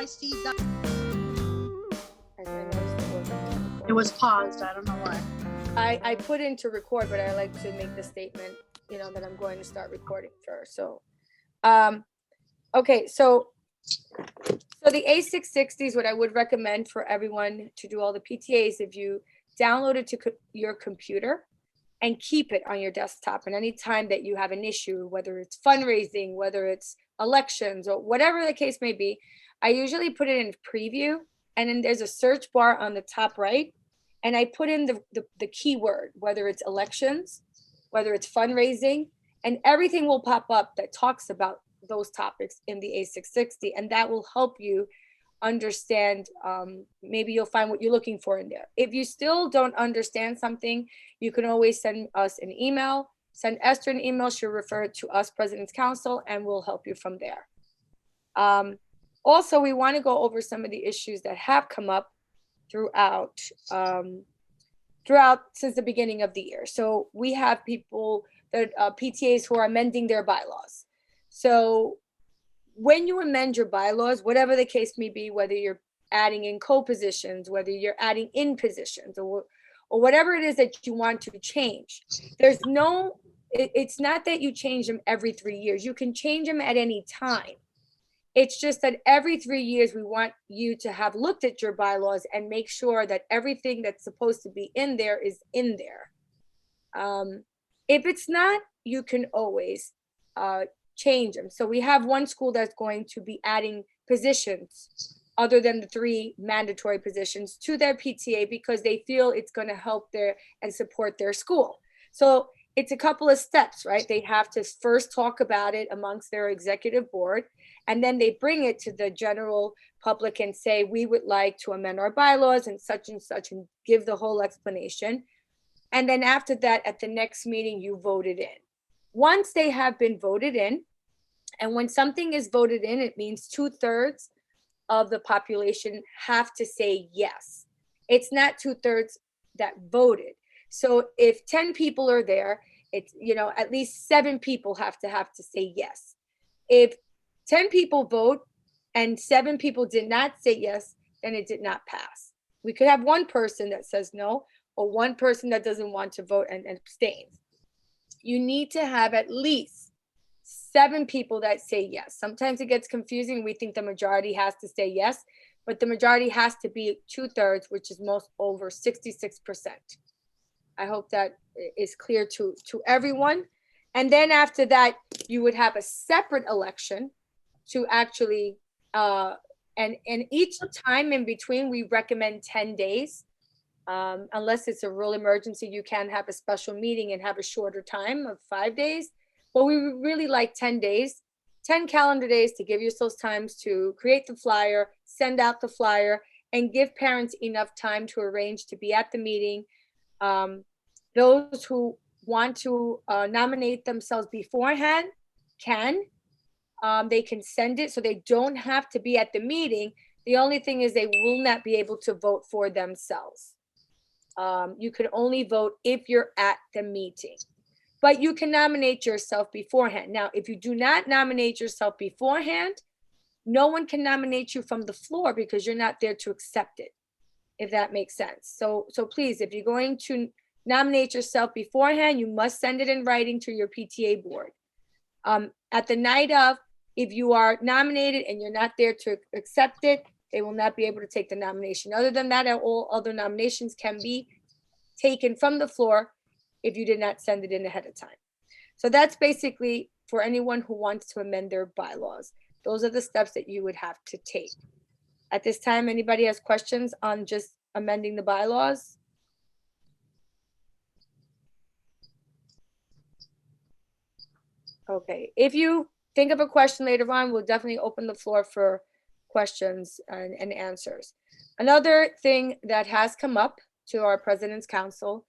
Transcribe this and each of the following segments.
I see that it was paused. I don't know why. I put in to record, but I like to make the statement, that I'm going to start recording first. So, okay, so the A660 is what I would recommend for everyone to do all the PTAs. If you download it to your computer and keep it on your desktop, and any time that you have an issue, whether it's fundraising, whether it's elections, or whatever the case may be, I usually put it in preview, and then there's a search bar on the top right, and I put in the keyword, whether it's elections, whether it's fundraising, and everything will pop up that talks about those topics in the A660, and that will help you understand. Maybe you'll find what you're looking for in there. If you still don't understand something, you can always send us an email, send Esther an email. She'll refer it to us, President's Council, and we'll help you from there. Also, we want to go over some of the issues that have come up throughout since the beginning of the year. So we have people that PTAs who are amending their bylaws. So when you amend your bylaws, whatever the case may be, whether you're adding in co-positions, whether you're adding in positions, or whatever it is that you want to change, it's not that you change them every 3 years. You can change them at any time. It's just that every 3 years, we want you to have looked at your bylaws and make sure that everything that's supposed to be in there is in there. If it's not, you can always change them. So we have one school that's going to be adding positions other than the 3 mandatory positions to their PTA because they feel it's going to help and support their school. So it's a couple of steps, right? They have to first talk about it amongst their executive board, and then they bring it to the general public and say, we would like to amend our bylaws and such, and give the whole explanation. And then after that, at the next meeting, you vote it in. Once they have been voted in, and when something is voted in, it means 2/3 of the population have to say yes. It's not 2/3 that voted. So if 10 people are there, it's, at least 7 people have to say yes. If 10 people vote and 7 people did not say yes, then it did not pass. We could have one person that says no, or one person that doesn't want to vote and abstains. You need to have at least 7 people that say yes. Sometimes it gets confusing. We think the majority has to say yes, but the majority has to be 2/3, which is most over 66%. I hope that is clear to everyone. And then after that, you would have a separate election to actually, and each time in between, we recommend 10 days. Unless it's a real emergency, you can have a special meeting and have a shorter time of 5 days. But we really like 10 days, 10 calendar days to give yourselves times to create the flyer, send out the flyer, and give parents enough time to arrange to be at the meeting. Those who want to nominate themselves beforehand can. They can send it, so they don't have to be at the meeting. The only thing is they will not be able to vote for themselves. You can only vote if you're at the meeting, but you can nominate yourself beforehand. Now, if you do not nominate yourself beforehand, no one can nominate you from the floor because you're not there to accept it, if that makes sense. So please, if you're going to nominate yourself beforehand, you must send it in writing to your PTA board. At the night of, if you are nominated and you're not there to accept it, they will not be able to take the nomination. Other than that, all other nominations can be taken from the floor if you did not send it in ahead of time. So that's basically for anyone who wants to amend their bylaws. Those are the steps that you would have to take. At this time, anybody has questions on just amending the bylaws? Okay, if you think of a question later on, we'll definitely open the floor for questions and answers. Another thing that has come up to our President's Council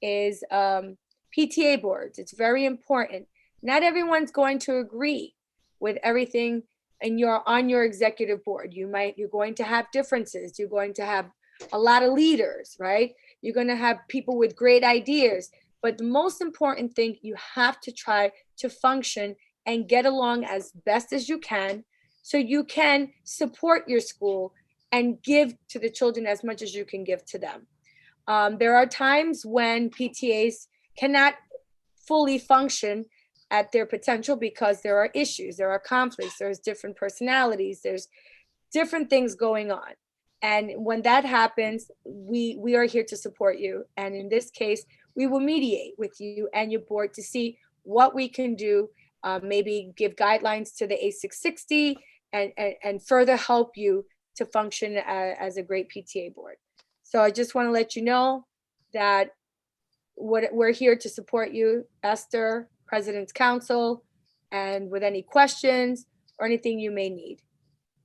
is PTA boards. It's very important. Not everyone's going to agree with everything on your executive board. You're going to have differences. You're going to have a lot of leaders, right? You're going to have people with great ideas. But the most important thing, you have to try to function and get along as best as you can so you can support your school and give to the children as much as you can give to them. There are times when PTAs cannot fully function at their potential because there are issues, there are conflicts, there's different personalities, there's different things going on. And when that happens, we are here to support you. And in this case, we will mediate with you and your board to see what we can do, maybe give guidelines to the A660 and further help you to function as a great PTA board. So I just want to let you know that we're here to support you, Esther, President's Council, and with any questions or anything you may need.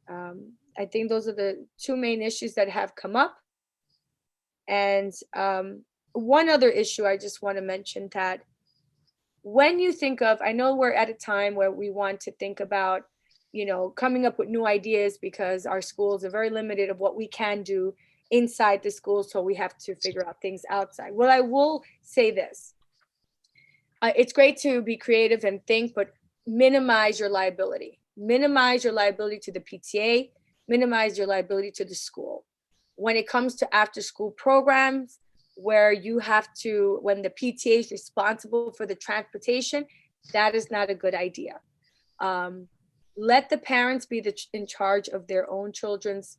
I think those are the two main issues that have come up. And one other issue I just want to mention, that when you think of, I know we're at a time where we want to think about, coming up with new ideas because our schools are very limited of what we can do inside the school, so we have to figure out things outside. Well, I will say this. It's great to be creative and think, but minimize your liability. Minimize your liability to the PTA, minimize your liability to the school. When it comes to after-school programs, where you have to, when the PTA is responsible for the transportation, that is not a good idea. Let the parents be in charge of their own children's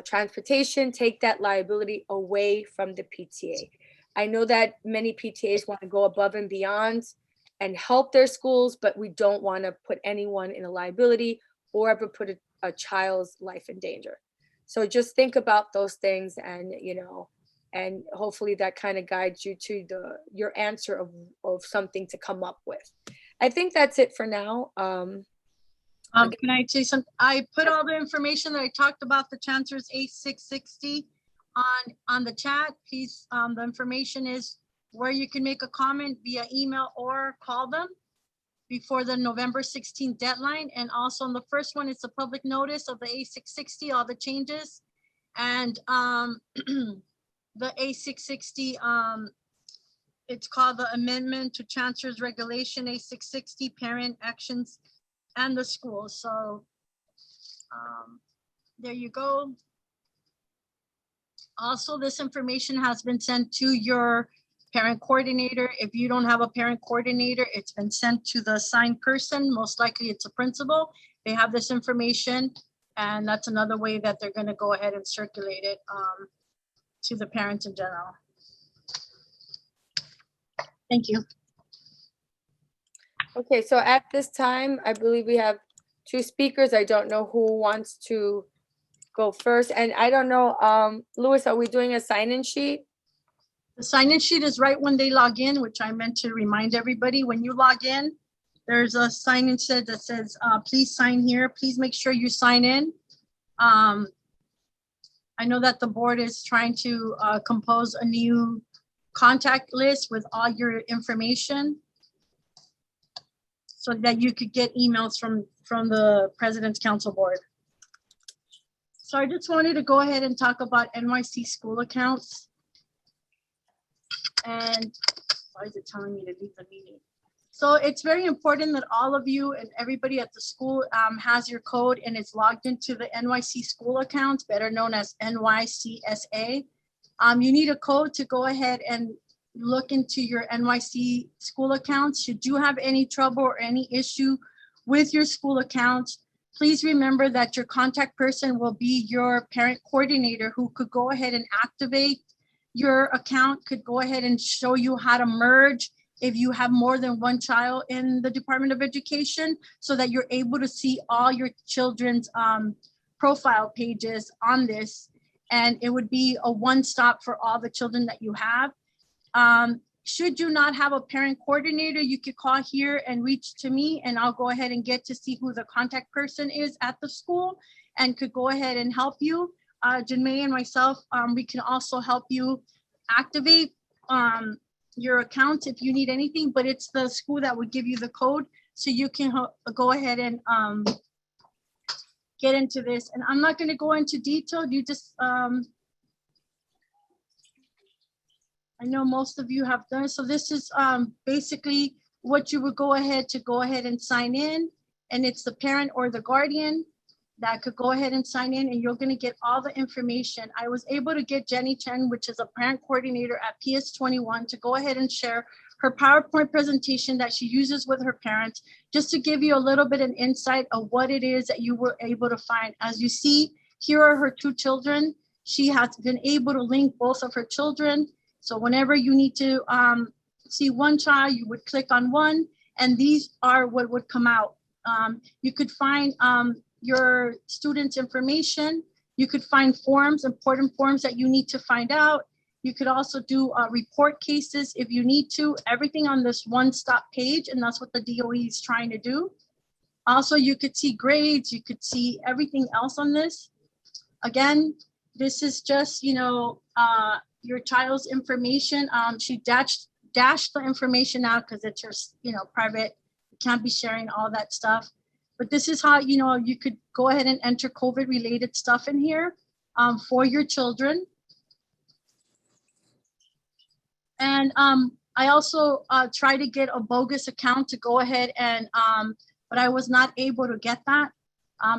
transportation. Take that liability away from the PTA. I know that many PTAs want to go above and beyond and help their schools, but we don't want to put anyone in a liability or ever put a child's life in danger. So just think about those things, and and hopefully that kind of guides you to your answer of something to come up with. I think that's it for now. Can I say something? I put all the information that I talked about the Chancellor's A660 on the chat. Please, the information is where you can make a comment via email or call them before the November 16th deadline. And also on the first one, it's a public notice of the A660, all the changes. And the A660, it's called the Amendment to Chancellor's Regulation A660, Parent Actions and the School. So there you go. Also, this information has been sent to your parent coordinator. If you don't have a parent coordinator, it's been sent to the assigned person. Most likely it's a principal. They have this information, and that's another way that they're going to go ahead and circulate it to the parents in general. Thank you. Okay, so at this time, I believe we have two speakers. I don't know who wants to go first. And I don't know, Louis, are we doing a sign-in sheet? The sign-in sheet is right when they log in, which I meant to remind everybody. When you log in, there's a sign-in sheet that says, please sign here. Please make sure you sign in. I know that the board is trying to compose a new contact list with all your information so that you could get emails from the President's Council Board. So I just wanted to go ahead and talk about NYC school accounts. And why is it telling me to leave the meeting? So it's very important that all of you and everybody at the school has your code and is logged into the NYC school accounts, better known as NYCSA. You need a code to go ahead and look into your NYC school accounts. Should you have any trouble or any issue with your school accounts, please remember that your contact person will be your parent coordinator, who could go ahead and activate your account, could go ahead and show you how to merge if you have more than one child in the Department of Education, so that you're able to see all your children's profile pages on this. And it would be a one-stop for all the children that you have. Should you not have a parent coordinator, you could call here and reach to me, and I'll go ahead and get to see who the contact person is at the school and could go ahead and help you. Janmay and myself, we can also help you activate your account if you need anything, but it's the school that would give you the code, so you can go ahead and get into this. And I'm not going to go into detail. You just I know most of you have done it. So this is basically what you would go ahead and sign in, and it's the parent or the guardian. that could go ahead and sign in, and you're going to get all the information. I was able to get Jenny Chen, which is a parent coordinator at PS21, to go ahead and share her PowerPoint presentation that she uses with her parents, just to give you a little bit of insight of what it is that you were able to find. As you see, here are her two children. She has been able to link both of her children. So whenever you need to see one child, you would click on one, and these are what would come out. You could find your students' information. You could find forms, important forms that you need to find out. You could also do report cases if you need to, everything on this one-stop page, and that's what the DOE is trying to do. Also, you could see grades, you could see everything else on this. Again, this is just, your child's information. She dashed the information out because it's your, private. You can't be sharing all that stuff. But this is how, you could go ahead and enter COVID-related stuff in here for your children. And I also tried to get a bogus account to go ahead and, but I was not able to get that.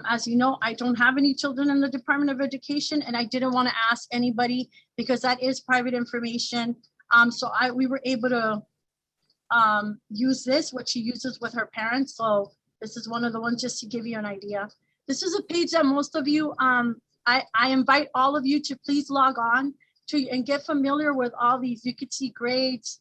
As you know, I don't have any children in the Department of Education, and I didn't want to ask anybody because that is private information. So we were able to use this, what she uses with her parents. So this is one of the ones just to give you an idea. This is a page that most of you, I invite all of you to please log on to and get familiar with all these. You could see grades,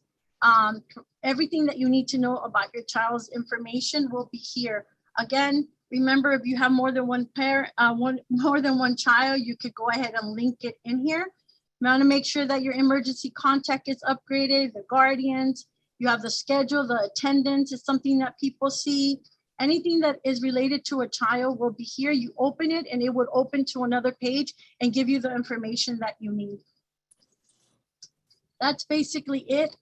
everything that you need to know about your child's information will be here. Again, remember, if you have more than one parent, more than one child, you could go ahead and link it in here. You want to make sure that your emergency contact is upgraded, the guardians, you have the schedule, the attendance is something that people see. Anything that is related to a child will be here. You open it and it would open to another page and give you the information that you need. That's basically it.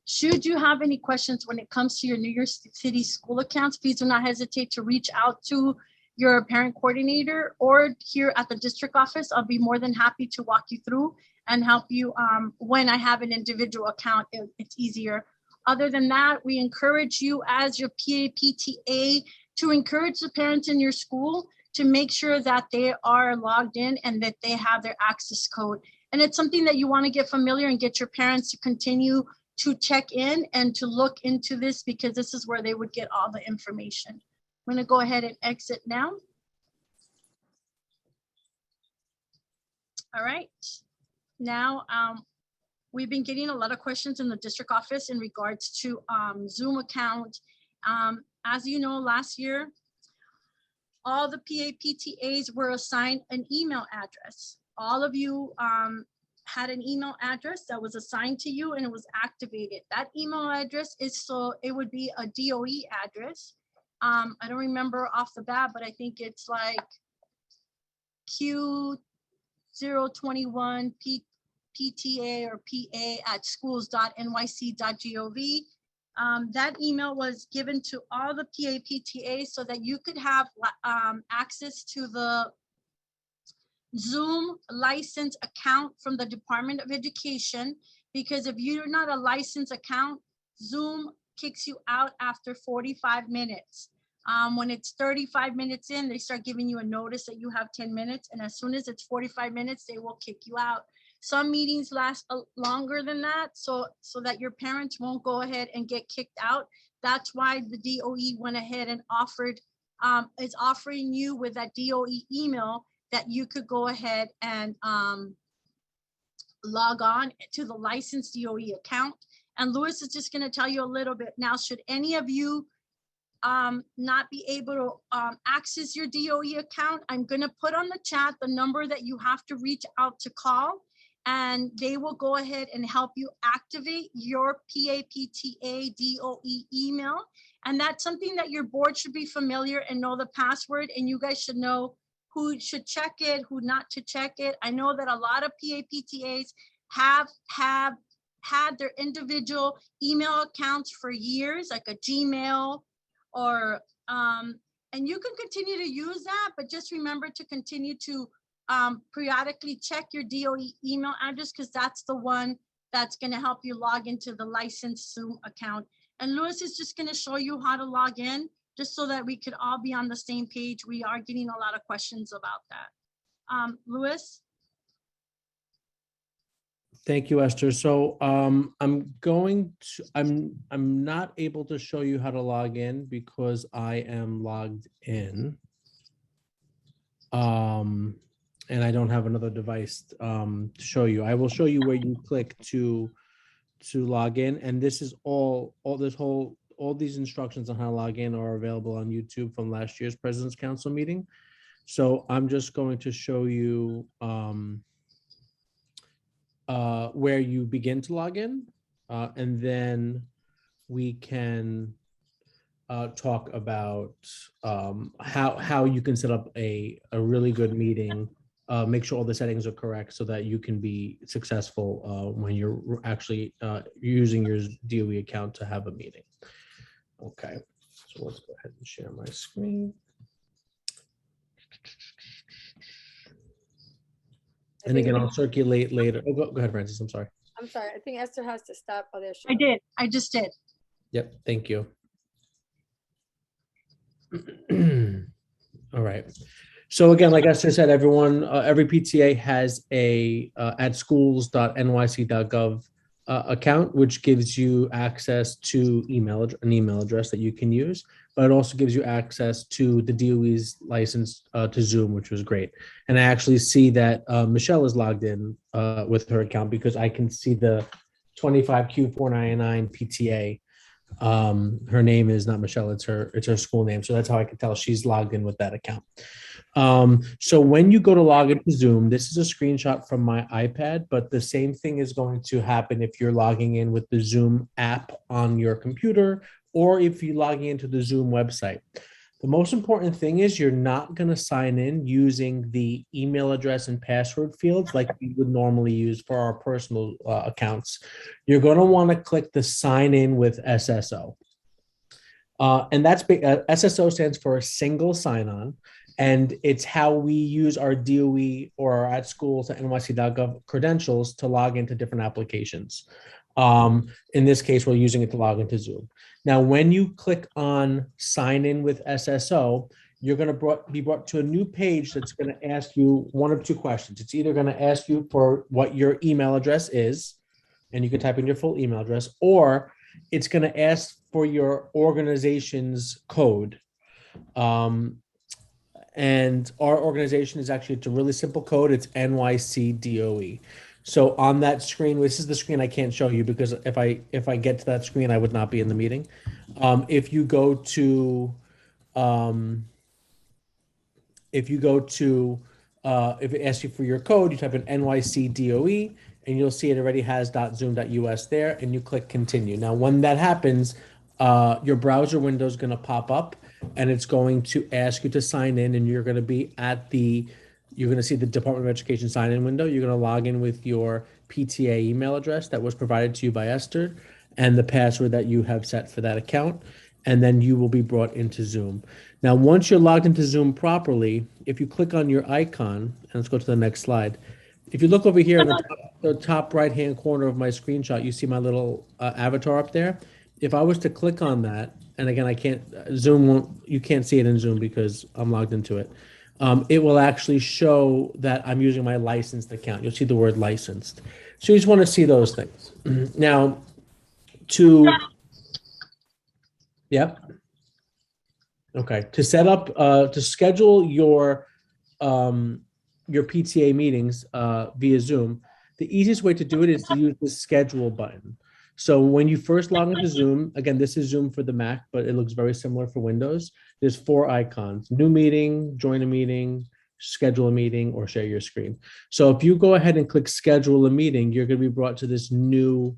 Should you have any questions when it comes to your New York City school accounts, please do not hesitate to reach out to your parent coordinator or here at the district office. I'll be more than happy to walk you through and help you when I have an individual account, it's easier. Other than that, we encourage you as your PTA to encourage the parents in your school to make sure that they are logged in and that they have their access code. And it's something that you want to get familiar and get your parents to continue to check in and to look into this, because this is where they would get all the information. I'm going to go ahead and exit now. All right. Now, we've been getting a lot of questions in the district office in regards to Zoom account. As you know, last year, all the PAPTAs were assigned an email address. All of you had an email address that was assigned to you and it was activated. That email address is, so it would be a DOE address. I don't remember off the bat, but I think it's like Q021 PTA or PA@schools.nyc.gov. That email was given to all the PAPTAs so that you could have access to the Zoom license account from the Department of Education, because if you're not a licensed account, Zoom kicks you out after 45 minutes. When it's 35 minutes in, they start giving you a notice that you have 10 minutes. And as soon as it's 45 minutes, they will kick you out. Some meetings last longer than that, so that your parents won't go ahead and get kicked out. That's why the DOE went ahead and is offering you with that DOE email that you could go ahead and log on to the licensed DOE account. And Louis is just going to tell you a little bit. Now, should any of you not be able to access your DOE account, I'm going to put on the chat the number that you have to reach out to call, and they will go ahead and help you activate your PAPTA DOE email. And that's something that your board should be familiar and know the password, and you guys should know who should check it, who not to check it. I know that a lot of PAPTAs have had their individual email accounts for years, like a Gmail or, and you can continue to use that, but just remember to continue to periodically check your DOE email address, because that's the one that's going to help you log into the licensed Zoom account. And Louis is just going to show you how to log in. just so that we could all be on the same page. We are getting a lot of questions about that. Louis? Thank you, Esther. So I'm not able to show you how to log in because I am logged in. And I don't have another device to show you. I will show you where you click to log in, and this is all these instructions on how to log in are available on YouTube from last year's President's Council meeting. So I'm just going to show you where you begin to log in, and then we can talk about how you can set up a really good meeting, make sure all the settings are correct so that you can be successful when you're actually using your DOE account to have a meeting. Okay, so let's go ahead and share my screen. And again, I'll circulate later. Oh, go ahead, Francis. I'm sorry. I'm sorry. I think Esther has to stop. Oh, there she I is. did. I just did. Yep, thank you. All right. So again, like Esther said, everyone, every PTA has a at schools.nyc.gov account, which gives you access to an email address that you can use, but it also gives you access to the DOE's license to Zoom, which was great. And I actually see that Michelle is logged in with her account because I can see the 25Q499 PTA. Her name is not Michelle, it's her school name. So that's how I can tell she's logged in with that account. So when you go to log into Zoom, this is a screenshot from my iPad, but the same thing is going to happen if you're logging in with the Zoom app on your computer, or if you're logging into the Zoom website. The most important thing is you're not going to sign in using the email address and password fields like we would normally use for our personal accounts. You're going to want to click the sign in with SSO. And that's SSO stands for a single sign-on, and it's how we use our DOE or our at schools.nyc.gov credentials to log into different applications. In this case, we're using it to log into Zoom. Now, when you click on sign in with SSO, you're going to be brought to a new page that's going to ask you one of two questions. It's either going to ask you for what your email address is, and you can type in your full email address, or it's going to ask for your organization's code. And our organization is actually, it's a really simple code. It's NYCDOE. So on that screen, this is the screen I can't show you because if I get to that screen, I would not be in the meeting. If you go to, if it asks you for your code, you type in NYCDOE, and you'll see it already has .zoom.us there, and you click continue. Now, when that happens, your browser window is going to pop up, and it's going to ask you to sign in, and you're going to be you're going to see the Department of Education sign-in window. You're going to log in with your PTA email address that was provided to you by Esther and the password that you have set for that account, and then you will be brought into Zoom. Now, once you're logged into Zoom properly, if you click on your icon, and let's go to the next slide. If you look over here in the top right-hand corner of my screenshot, you see my little avatar up there. If I was to click on that, and again, you can't see it in Zoom because I'm logged into it. It will actually show that I'm using my licensed account. You'll see the word licensed. So you just want to see those things. Now, yep. Okay, to set up, to schedule your PTA meetings via Zoom, the easiest way to do it is to use the schedule button. So when you first log into Zoom, again, this is Zoom for the Mac, but it looks very similar for Windows. There's 4 icons: new meeting, join a meeting, schedule a meeting, or share your screen. So if you go ahead and click schedule a meeting, you're going to be brought to this new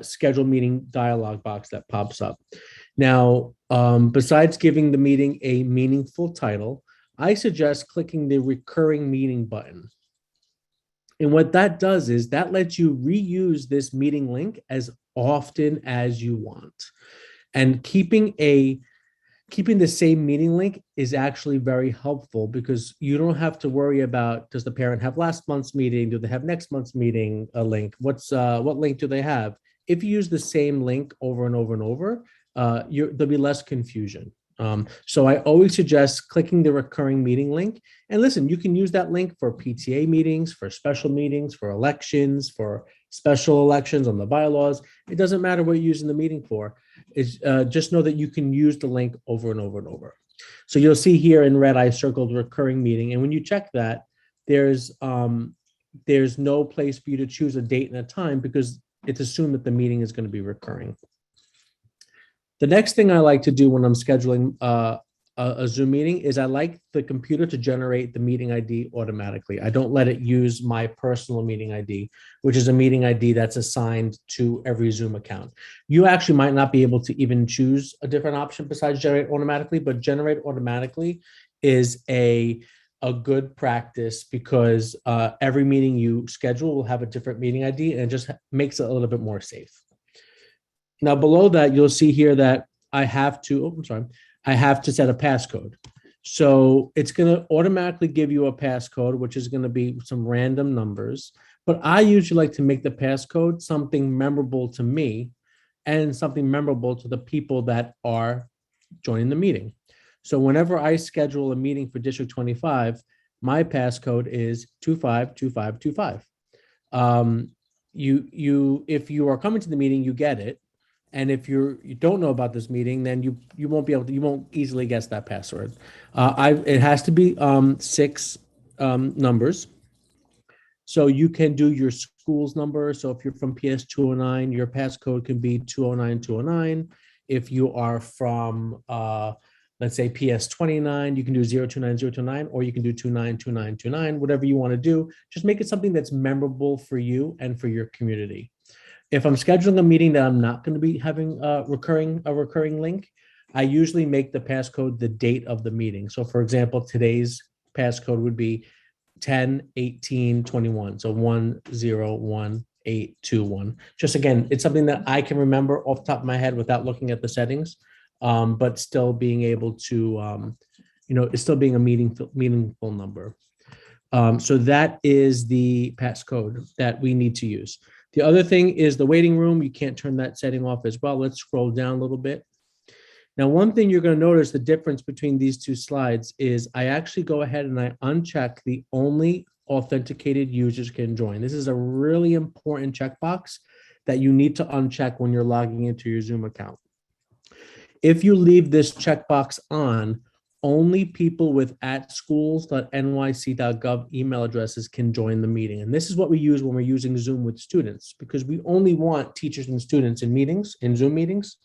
schedule meeting dialog box that pops up. Now, besides giving the meeting a meaningful title, I suggest clicking the recurring meeting button. And what that does is that lets you reuse this meeting link as often as you want. And keeping the same meeting link is actually very helpful because you don't have to worry about, does the parent have last month's meeting? Do they have next month's meeting a link? What link do they have? If you use the same link over and over and over, there'll be less confusion. So I always suggest clicking the recurring meeting link. And listen, you can use that link for PTA meetings, for special meetings, for elections, for special elections on the bylaws. It doesn't matter what you're using the meeting for. It's just know that you can use the link over and over and over. So you'll see here in red, I circled recurring meeting. And when you check that, there's no place for you to choose a date and a time because it's assumed that the meeting is going to be recurring. The next thing I like to do when I'm scheduling a Zoom meeting is I like the computer to generate the meeting ID automatically. I don't let it use my personal meeting ID, which is a meeting ID that's assigned to every Zoom account. You actually might not be able to even choose a different option besides generate automatically, but generate automatically is a good practice because every meeting you schedule will have a different meeting ID and it just makes it a little bit more safe. Now below that, you'll see here that I have to set a passcode. So it's going to automatically give you a passcode, which is going to be some random numbers. But I usually like to make the passcode something memorable to me and something memorable to the people that are joining the meeting. So whenever I schedule a meeting for District 25, my passcode is 252525. If you are coming to the meeting, you get it. And if you don't know about this meeting, then you won't easily guess that password. It has to be 6 numbers. So you can do your school's number. So if you're from PS 209, your passcode can be 209209. If you are from let's say PS 29, you can do 029029, or you can do 292929, whatever you want to do. Just make it something that's memorable for you and for your community. If I'm scheduling a meeting that I'm not going to be having a recurring link, I usually make the passcode the date of the meeting. So for example, today's passcode would be 10/18/21. So 101821. Just again, it's something that I can remember off the top of my head without looking at the settings, but still being able to, it's still being a meaningful number. So that is the passcode that we need to use. The other thing is the waiting room. You can't turn that setting off as well. Let's scroll down a little bit. Now, one thing you're going to notice the difference between these two slides is I actually go ahead and I uncheck the only authenticated users can join. This is a really important checkbox that you need to uncheck when you're logging into your Zoom account. If you leave this checkbox on, only people with @schools.nyc.gov email addresses can join the meeting. And this is what we use when we're using Zoom with students, because we only want teachers and students in meetings, in Zoom meetings.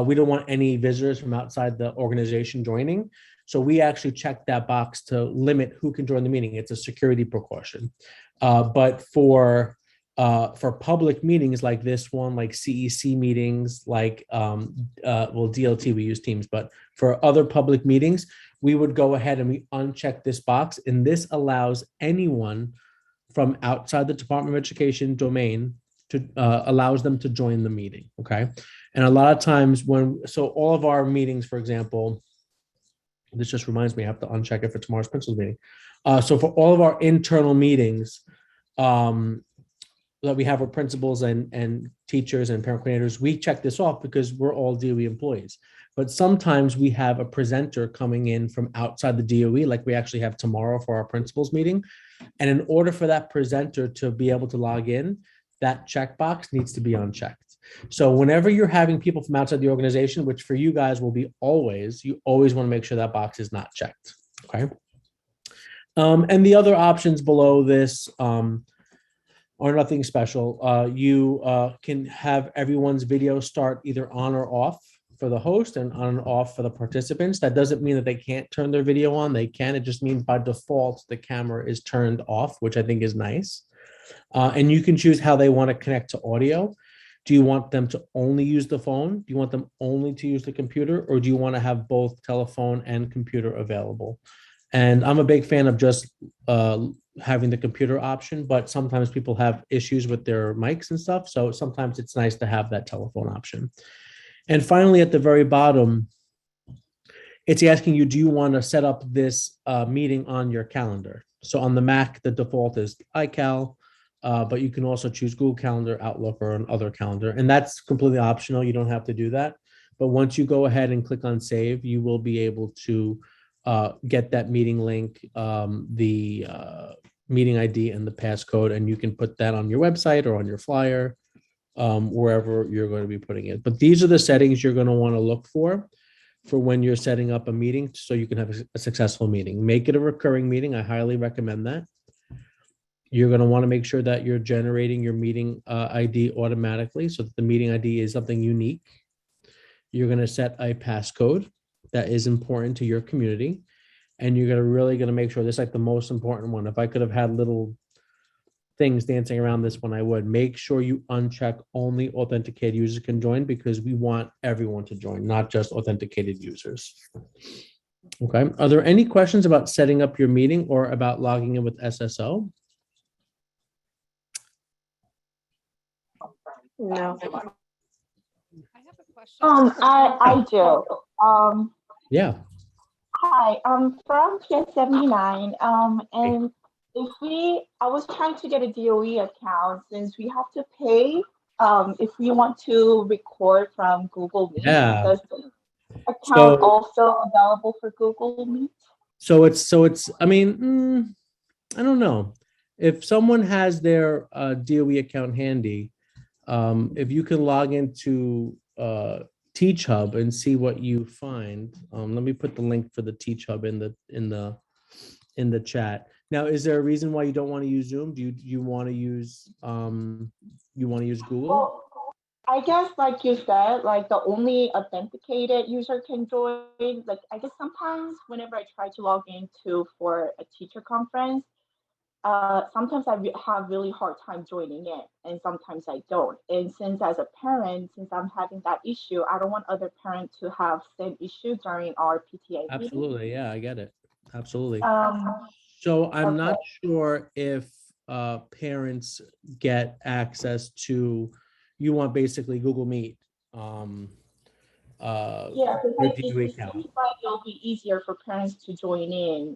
We don't want any visitors from outside the organization joining. So we actually check that box to limit who can join the meeting. It's a security precaution. But for public meetings like this one, like CEC meetings, like, DLT, we use Teams, but for other public meetings, we would go ahead and we uncheck this box. And this allows anyone from outside the Department of Education domain to, allows them to join the meeting, okay? And a lot of times so all of our meetings, for example, this just reminds me, I have to uncheck it for tomorrow's principals meeting. So for all of our internal meetings, that we have our principals and teachers and parent coordinators, we check this off because we're all DOE employees. But sometimes we have a presenter coming in from outside the DOE, like we actually have tomorrow for our principals meeting. And in order for that presenter to be able to log in, that checkbox needs to be unchecked. So whenever you're having people from outside the organization, which for you guys will be always, you always want to make sure that box is not checked, okay? And the other options below this, or nothing special. You can have everyone's video start either on or off for the host and on and off for the participants. That doesn't mean that they can't turn their video on. They can. It just means by default, the camera is turned off, which I think is nice. And you can choose how they want to connect to audio. Do you want them to only use the phone? Do you want them only to use the computer? Or do you want to have both telephone and computer available? And I'm a big fan of just having the computer option, but sometimes people have issues with their mics and stuff. So sometimes it's nice to have that telephone option. And finally, at the very bottom, it's asking you, do you want to set up this meeting on your calendar? So on the Mac, the default is iCal, but you can also choose Google Calendar, Outlook, or another calendar. And that's completely optional. You don't have to do that. But once you go ahead and click on save, you will be able to get that meeting link, the meeting ID and the passcode, and you can put that on your website or on your flyer, wherever you're going to be putting it. But these are the settings you're going to want to look for when you're setting up a meeting so you can have a successful meeting. Make it a recurring meeting. I highly recommend that. You're going to want to make sure that you're generating your meeting ID automatically so that the meeting ID is something unique. You're going to set a passcode that is important to your community. And you're really going to make sure this is like the most important one. If I could have had little things dancing around this one, I would. Make sure you uncheck only authenticated users can join, because we want everyone to join, not just authenticated users. Okay. Are there any questions about setting up your meeting or about logging in with SSO? No. I have a question. I do. Yeah. Hi, I'm from PS 79. And I was trying to get a DOE account since we have to pay, if we want to record from Google Meet. Yeah. Does the account So- also available for Google Meet? So it's, I mean, I don't know. If someone has their DOE account handy, if you can log into Teach Hub and see what you find. Let me put the link for the Teach Hub in the chat. Now, is there a reason why you don't want to use Zoom? Do you want to use Google? Well, I guess like you said, like the only authenticated user can join. Like I guess sometimes whenever I try to log into for a teacher conference, sometimes I have really hard time joining in, and sometimes I don't. And since as a parent, since I'm having that issue, I don't want other parents to have same issue during our PTA meeting. Absolutely. Yeah, I get it. Absolutely. Um, So I'm not okay. sure if parents get access to, you want basically Google Meet. Yeah, Your because DOE it account. seems like it'll be easier for parents to join in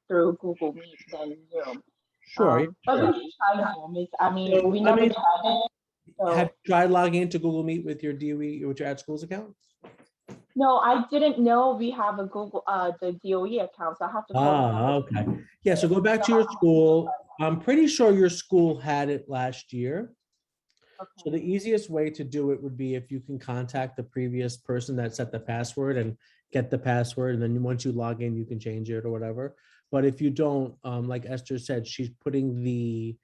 through Google Meet than Zoom. Sure. But sure. we can try Zoom. I mean, So, we I never mean, tried it. Have So you tried logging into Google Meet with your DOE, with your at schools account? no, I didn't know we have a Google the DOE account, so I have to call them. Okay. Yeah, so go back to your school. I'm pretty sure your school had it last year. So the Okay. easiest way to do it would be if you can contact the previous person that set the password and get the password. And then once you log in, you can change it or whatever. But if you don't, like Esther said, she's putting the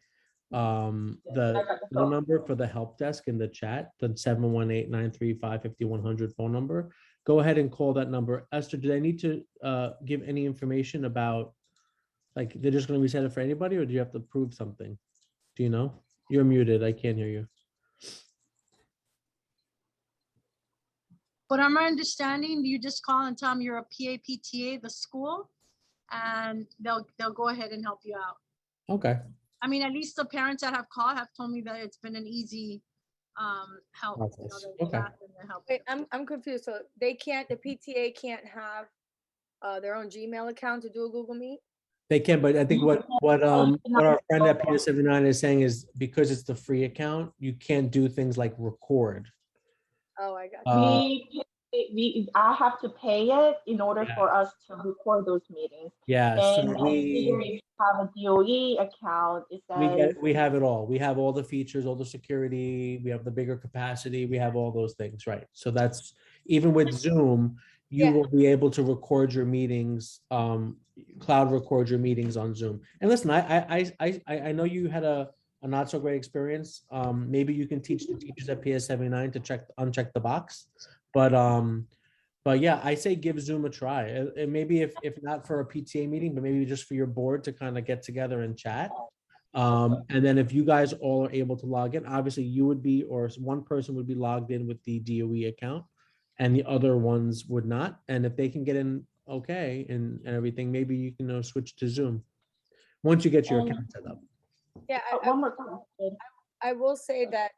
I got the phone phone. number for the help desk in the chat, the 718-935-5100 phone number. Go ahead and call that number. Esther, do they need to give any information about, like, they're just going to reset it for anybody, or do you have to prove something? Do you know? You're muted. I can't hear you. But I'm understanding, you just call and tell them you're a PAPTA, the school, and they'll go ahead and help you out. Okay. I mean, at least the parents that have called have told me that it's been an easy help. You know, Process. the Okay. staff and the help. Wait, I'm confused. So the PTA can't have their own Gmail account to do a Google Meet? They can, but I think what our friend at PS79 is saying is, because it's the free account, you can't do things like record. Oh, I got you. I have to pay it in order Yeah. for us to record those meetings. Yeah, so And I figure if you have a DOE account, it says we have it all. We have all the features, all the security, we have the bigger capacity, we have all those things, right? So that's, even with Zoom, you Yeah. will be able to record your meetings, cloud record your meetings on Zoom. And listen, I know you had a not so great experience. Maybe you can teach the teachers at PS79 to uncheck the box. But yeah, I say give Zoom a try. And maybe if not for a PTA meeting, but maybe just for your board to kind of get together and chat. And then if you guys all are able to log in, obviously you would be, or one person would be logged in with the DOE account and the other ones would not. And if they can get in okay and everything, maybe you can switch to Zoom once you get your account set up. Yeah, one more question. I will say that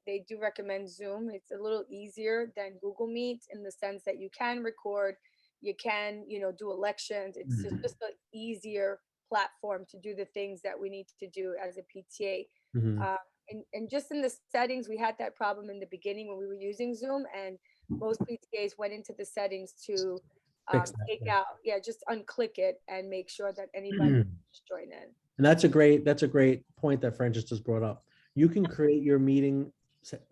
they do recommend Zoom. It's a little easier than Google Meet in the sense that you can record, you can, do elections. It's just an easier platform to do the things that we need to do as a PTA. Mhm. And just in the settings, we had that problem in the beginning when we were using Zoom, and most PTAs went into the settings to Fix that, take yeah. out, just unclick it and make sure that anybody can just join in. And that's a great point that Francis just brought up. You can create your meeting,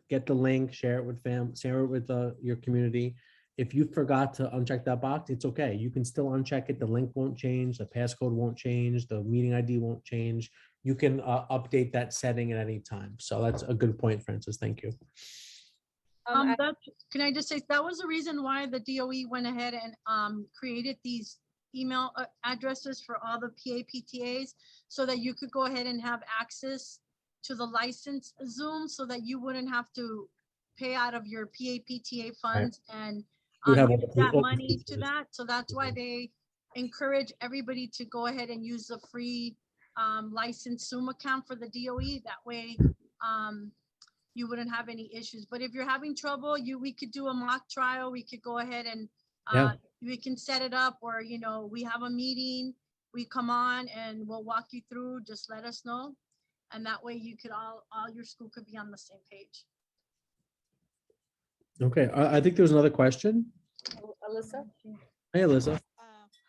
get the link, share it with share it with your community. If you forgot to uncheck that box, it's okay. You can still uncheck it. The link won't change. The passcode won't change. The meeting ID won't change. You can update that setting at any time. So that's a good point, Francis. Thank you. Can I just say, that was the reason why the DOE went ahead and created these email addresses for all the PAPTAs, so that you could go ahead and have access to the licensed Zoom, so that you wouldn't have to pay out of your PAPTA funds and You'd have use all the- that all the money to features. that. So that's why they encourage everybody to go ahead and use the free licensed Zoom account for the DOE. That way, you wouldn't have any issues. But if you're having trouble, we could do a mock trial. We could go ahead and Yeah. we can set it up, or, we have a meeting, we come on and we'll walk you through. Just let us know. And that way you could all your school could be on the same page. Okay, I think there was another question. Alyssa? Hey, Alyssa.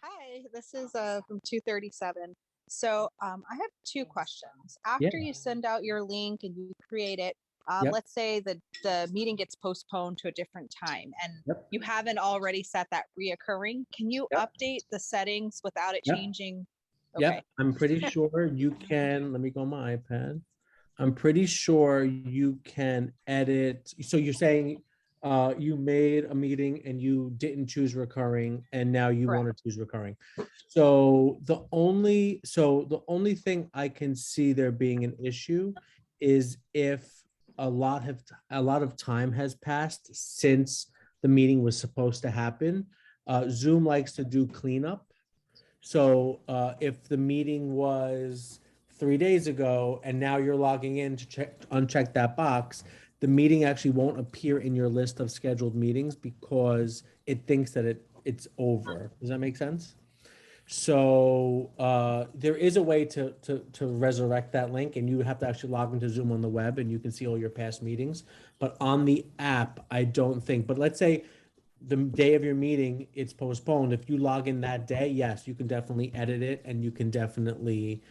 Hi, this is from 237. So I have two questions. After you send out your link and you create it, Yep. let's say that the meeting gets postponed to a different time and Yep. you haven't already set that reoccurring. Can you Yep. update the settings without it Yep. changing? Yep, I'm pretty sure you can, let me go on my iPad. I'm pretty sure you can edit. So you're saying you made a meeting and you didn't choose recurring, and now you want to choose recurring. So the only thing I can see there being an issue is if a lot of time has passed since the meeting was supposed to happen. Zoom likes to do cleanup. So if the meeting was 3 days ago and now you're logging in to uncheck that box, the meeting actually won't appear in your list of scheduled meetings because it thinks that it's over. Does that make sense? So there is a way to resurrect that link, and you have to actually log into Zoom on the web and you can see all your past meetings. But on the app, I don't think. But let's say the day of your meeting, it's postponed. If you log in that day, yes, you can definitely edit it, and you can definitely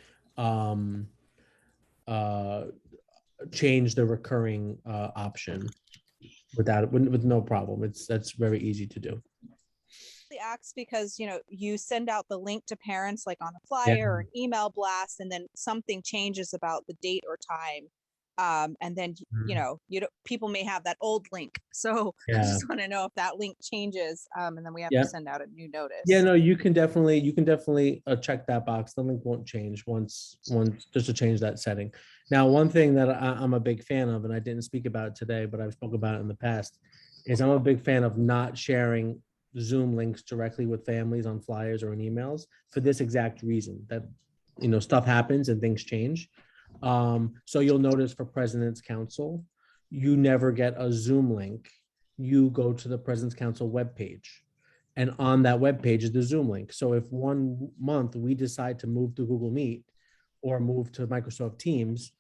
change the recurring option with no problem. That's very easy to do. Acts because you send out the link to parents like on a flyer or an email blast, and then something changes about the date or time, and then people may have that old link, so I just want to know if that link changes, and then we have to send out a new notice. No, you can definitely check that box. The link won't change once just to change that setting. Now, one thing that I'm a big fan of, and I didn't speak about it today, but I've spoken about it in the past, is I'm a big fan of not sharing Zoom links directly with families on flyers or in emails for this exact reason, that stuff happens and things change. So you'll notice for President's Council, you never get a Zoom link. You go to the President's Council webpage, and on that webpage is the Zoom link. So if 1 month we decide to move to Google Meet or move to Microsoft Teams,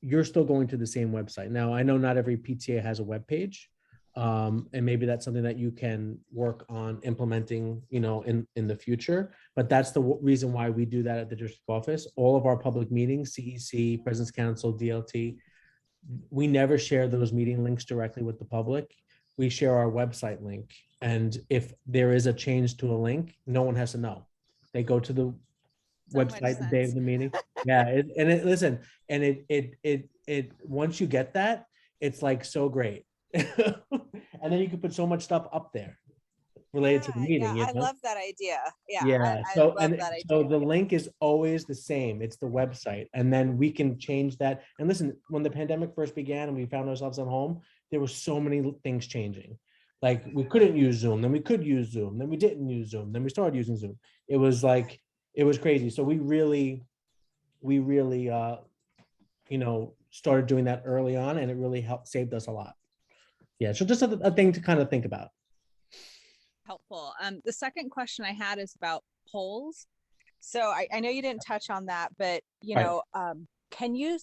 you're still going to the same website. Now, I know not every PTA has a webpage. And maybe that's something that you can work on implementing, in the future. But that's the reason why we do that at the district office. All of our public meetings, CEC, President's Council, DLT, we never share those meeting links directly with the public. We share our website link. And if there is a change to a link, no one has to know. They go to the website the day of the meeting. Listen, it once you get that, it's like so great. And then you can put so much stuff up there related to the meeting. I love that idea. So the link is always the same. It's the website, and then we can change that. And listen, when the pandemic first began and we found ourselves at home, there were so many things changing. Like we couldn't use Zoom, then we could use Zoom, then we didn't use Zoom, then we started using Zoom. It was crazy. So we really started doing that early on, and it really saved us a lot. So just a thing to kind of think about. Helpful. The second question I had is about polls. So I know you didn't touch on that, but can you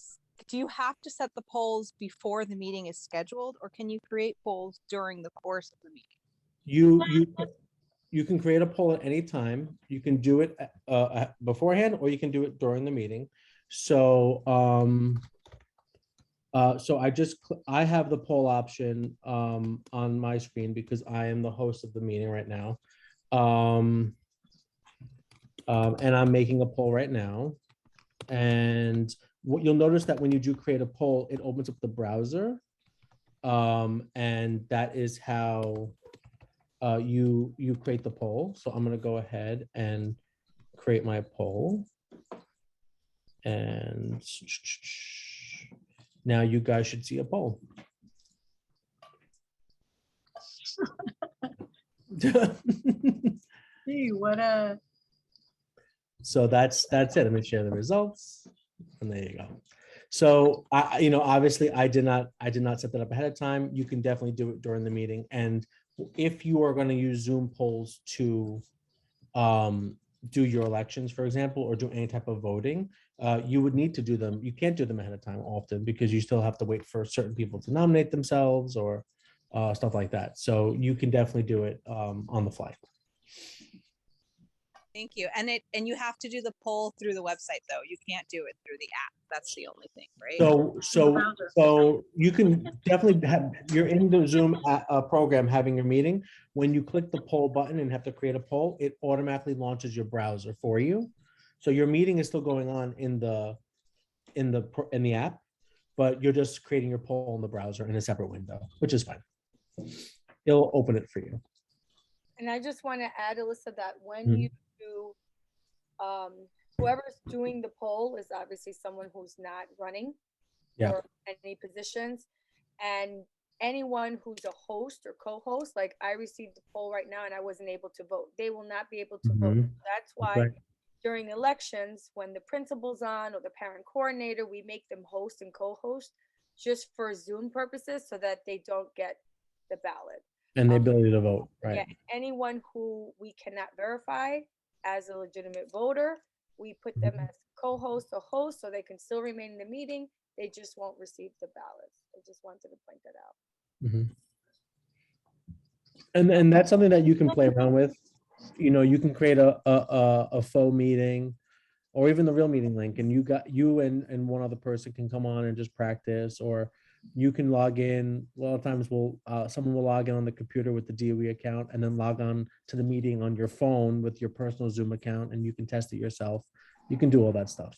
do you have to set the polls before the meeting is scheduled, or can you create polls during the course of the meeting? You can create a poll at any time. You can do it beforehand, or you can do it during the meeting. So so I have the poll option on my screen because I am the host of the meeting right now. And I'm making a poll right now. And what you'll notice that when you do create a poll, it opens up the browser. And that is how you create the poll. So I'm gonna go ahead and create my poll. And now you guys should see a poll. Gee, what a, So that's it. Let me share the results. And there you go. So obviously I did not set that up ahead of time. You can definitely do it during the meeting. And if you are going to use Zoom polls to do your elections, for example, or do any type of voting, you would need to do them. You can't do them ahead of time often because you still have to wait for certain people to nominate themselves or stuff like that. So you can definitely do it on the fly. Thank you. And you have to do the poll through the website though. You can't do it through the app. That's the only thing, right? So you can definitely you're in the Zoom program having your meeting. When you click the poll button and have to create a poll, it automatically launches your browser for you. So your meeting is still going on in the app, but you're just creating your poll in the browser in a separate window, which is fine. It'll open it for you. And I just want to add, Alyssa, that when you do, whoever's doing the poll is obviously someone who's not running for any positions, and anyone who's a host or co-host, like I received the poll right now and I wasn't able to vote. They will not be able to vote. That's why during elections, when the principal's on or the parent coordinator, we make them host and co-host just for Zoom purposes so that they don't get the ballot. And the ability to vote, right? Yeah, anyone who we cannot verify as a legitimate voter, we put them as co-host or host so they can still remain in the meeting. They just won't receive the ballots. I just wanted to point that out. And that's something that you can play around with. You can create a faux meeting or even the real meeting link, and you and one other person can come on and just practice, or you can log in. A lot of times someone will log in on the computer with the DOE account and then log on to the meeting on your phone with your personal Zoom account, and you can test it yourself. You can do all that stuff.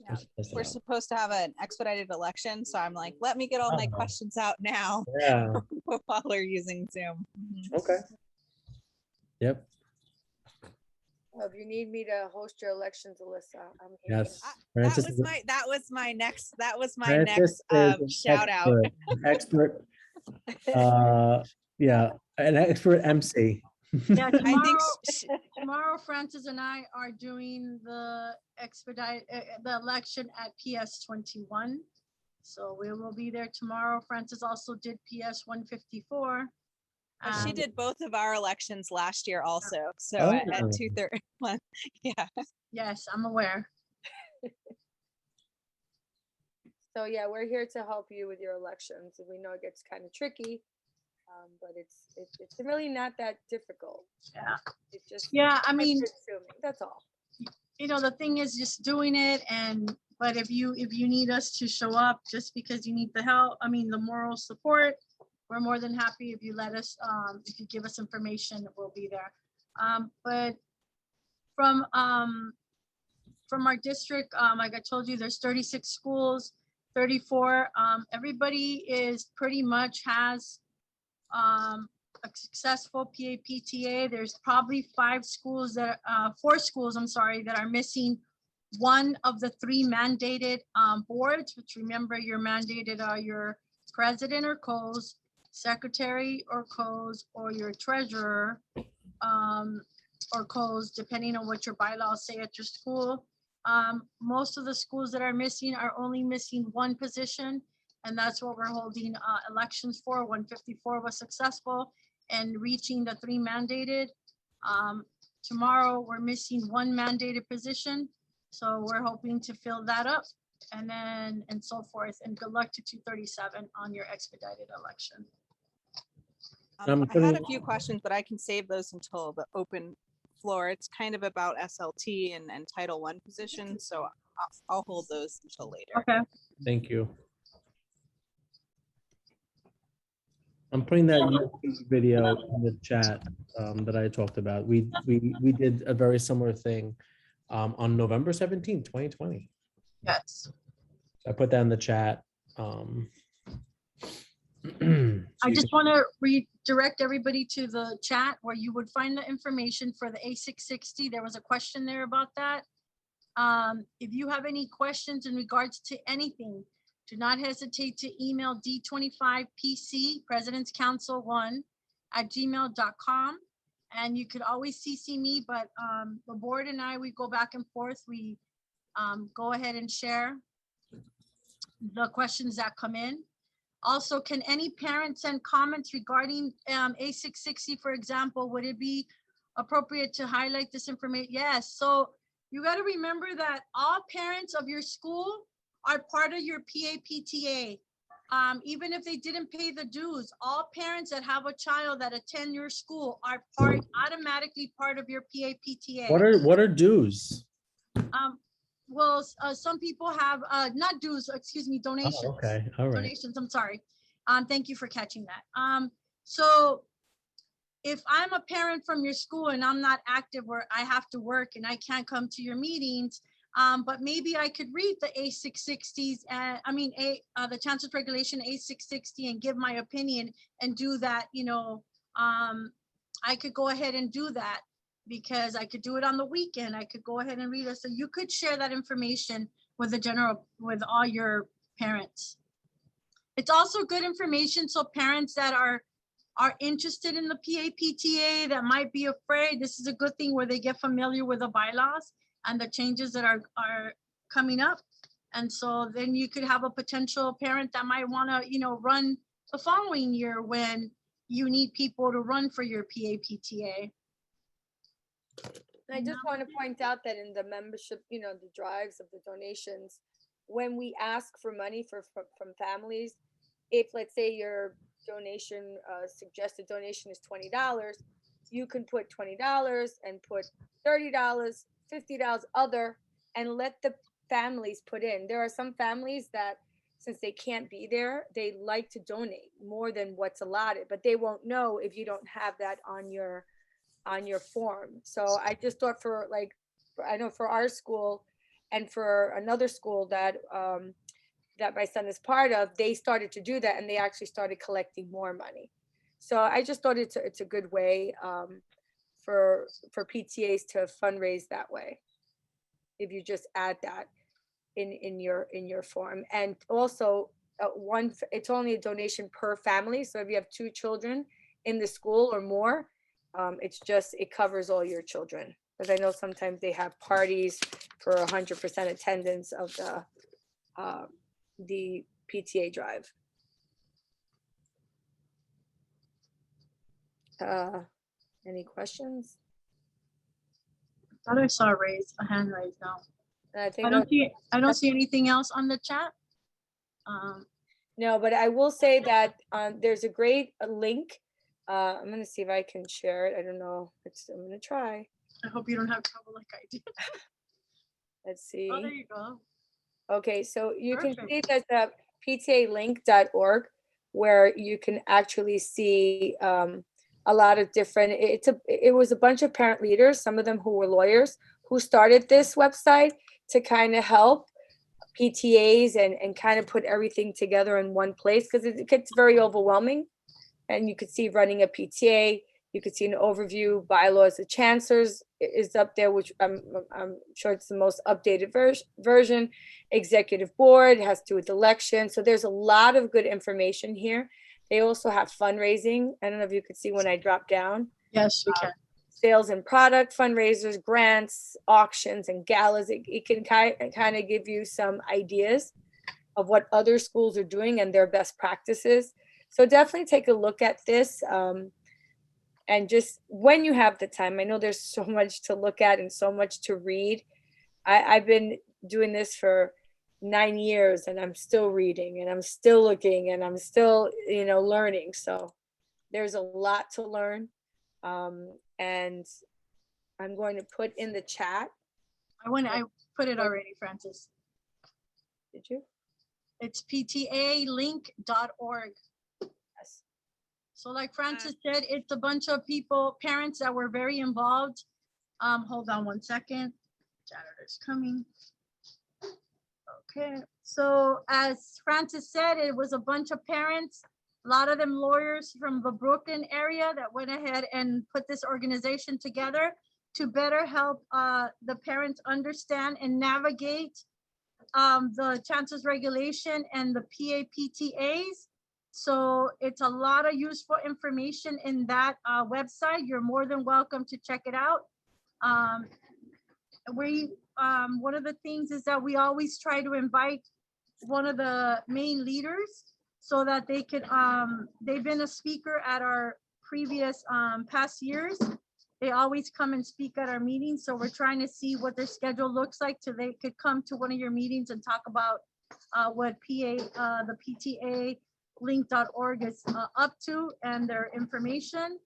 Yeah. We're supposed to have an expedited election, so I'm like, let me get all my questions out now. Yeah. While we're using Zoom. Okay. Yep. Well, if you need me to host your elections, Alyssa, I'm here. Yes. That was my next shout out. Expert. Yeah, an expert MC. yeah, I think tomorrow Francis and I are doing the the election at PS 21. So we will be there tomorrow. Francis also did PS 154. She did both of our elections last year also. So at 2:30. Yeah. Yes, I'm aware. So yeah, we're here to help you with your elections. We know it gets kind of tricky, but it's really not that difficult. Yeah. It's just I mean, that's all. The thing is just doing it, but if you need us to show up just because you need the help, the moral support, we're more than happy if you let us, if you give us information, we'll be there. But from our district, like I told you, there's 36 schools, 34. Everybody is pretty much has a successful PTA. There's probably 4 schools, that are missing one of the 3 mandated boards, which remember you're mandated are your president or COES, secretary or COES, or your treasurer or COES, depending on what your bylaws say at your school. Most of the schools that are missing are only missing 1 position, and that's what we're holding elections for. 154 was successful in reaching the 3 mandated. Tomorrow we're missing 1 mandated position, so we're hoping to fill that up. and then, and so forth. And good luck to 237 on your expedited election. I'm I had a putting- few questions, but I can save those until the open floor. It's kind of about SLT and Title I positions, so I'll hold those until later. Okay. Thank you. I'm putting that YouTube video in the chat that I talked about. We did a very similar thing on November 17th, 2020. Yes. I put that in the chat. I just want to redirect everybody to the chat where you would find the information for the A660. There was a question there about that. If you have any questions in regards to anything, do not hesitate to email D25PC, President's Council 1 @gmail.com. And you could always CC me, but the board and I, we go back and forth. We go ahead and share the questions that come in. Also, can any parent send comments regarding A660, for example? Would it be appropriate to highlight this information? Yes. So you got to remember that all parents of your school are part of your PAPTA. Even if they didn't pay the dues, all parents that have a child that attend your school are automatically part of your PAPTA. What are dues? Well, some people have not dues, excuse me, donations. Oh, okay, all right. Donations, I'm sorry. Thank you for catching that. So if I'm a parent from your school and I'm not active or I have to work and I can't come to your meetings, but maybe I could read the A660s and the Chancellor's Regulation A660 and give my opinion and do that, I could go ahead and do that because I could do it on the weekend. I could go ahead and read it. So you could share that information with with all your parents. It's also good information. So parents that are interested in the PAPTA that might be afraid, this is a good thing where they get familiar with the bylaws and the changes that are coming up. And so then you could have a potential parent that might want to, run the following year when you need people to run for your PAPTA. I just want to point out that in the membership, the drives of the donations, when we ask for money from families, if let's say your donation, suggested donation is $20, you can put $20 and put $30, $50 other, and let the families put in. There are some families that, since they can't be there, they like to donate more than what's allotted, but they won't know if you don't have that on your form. So I just thought I know for our school and for another school that that my son is part of, they started to do that and they actually started collecting more money. So I just thought it's a good way for PTAs to fundraise that way. If you just add that in your form. And also it's only a donation per family. So if you have 2 children in the school or more, it covers all your children. Because I know sometimes they have parties for 100% attendance of the PTA drive. Any questions? I thought I saw a hand raised now. I think I don't see anything else on the chat. no, but I will say that there's a great link. I'm gonna see if I can share it. I don't know. I'm gonna try. I hope you don't have trouble like I did. Let's see. Oh, there you go. Okay, so you can Perfect. see there's a ptalink.org where you can actually see a lot of different, it was a bunch of parent leaders, some of them who were lawyers, who started this website to kind of help PTAs and kind of put everything together in one place, because it gets very overwhelming. And you could see running a PTA, you could see an overview, bylaws. The Chancellor's is up there, which I'm sure it's the most updated version. Executive Board has to do with election. So there's a lot of good information here. They also have fundraising. I don't know if you could see when I drop down. Yes, we can. Sales and product, fundraisers, grants, auctions, and galas. It can kind of give you some ideas of what other schools are doing and their best practices. So definitely take a look at this. And just when you have the time, I know there's so much to look at and so much to read. I've been doing this for 9 years and I'm still reading and I'm still looking and I'm still, learning. So there's a lot to learn. And I'm going to put in the chat. I put it already, Francis. Did you? It's ptalink.org. Yes. So like Francis said, it's a bunch of people, parents that were very involved. Hold on one second. Janitor's coming. Okay, so as Francis said, it was a bunch of parents, a lot of them lawyers from the Brooklyn area that went ahead and put this organization together to better help the parents understand and navigate the chancellor's regulation and the PAPTAs. So it's a lot of useful information in that website. You're more than welcome to check it out. One of the things is that we always try to invite one of the main leaders so that they could, they've been a speaker at our previous past years. They always come and speak at our meetings. So we're trying to see what their schedule looks like so they could come to one of your meetings and talk about what the PTA link.org is up to and their information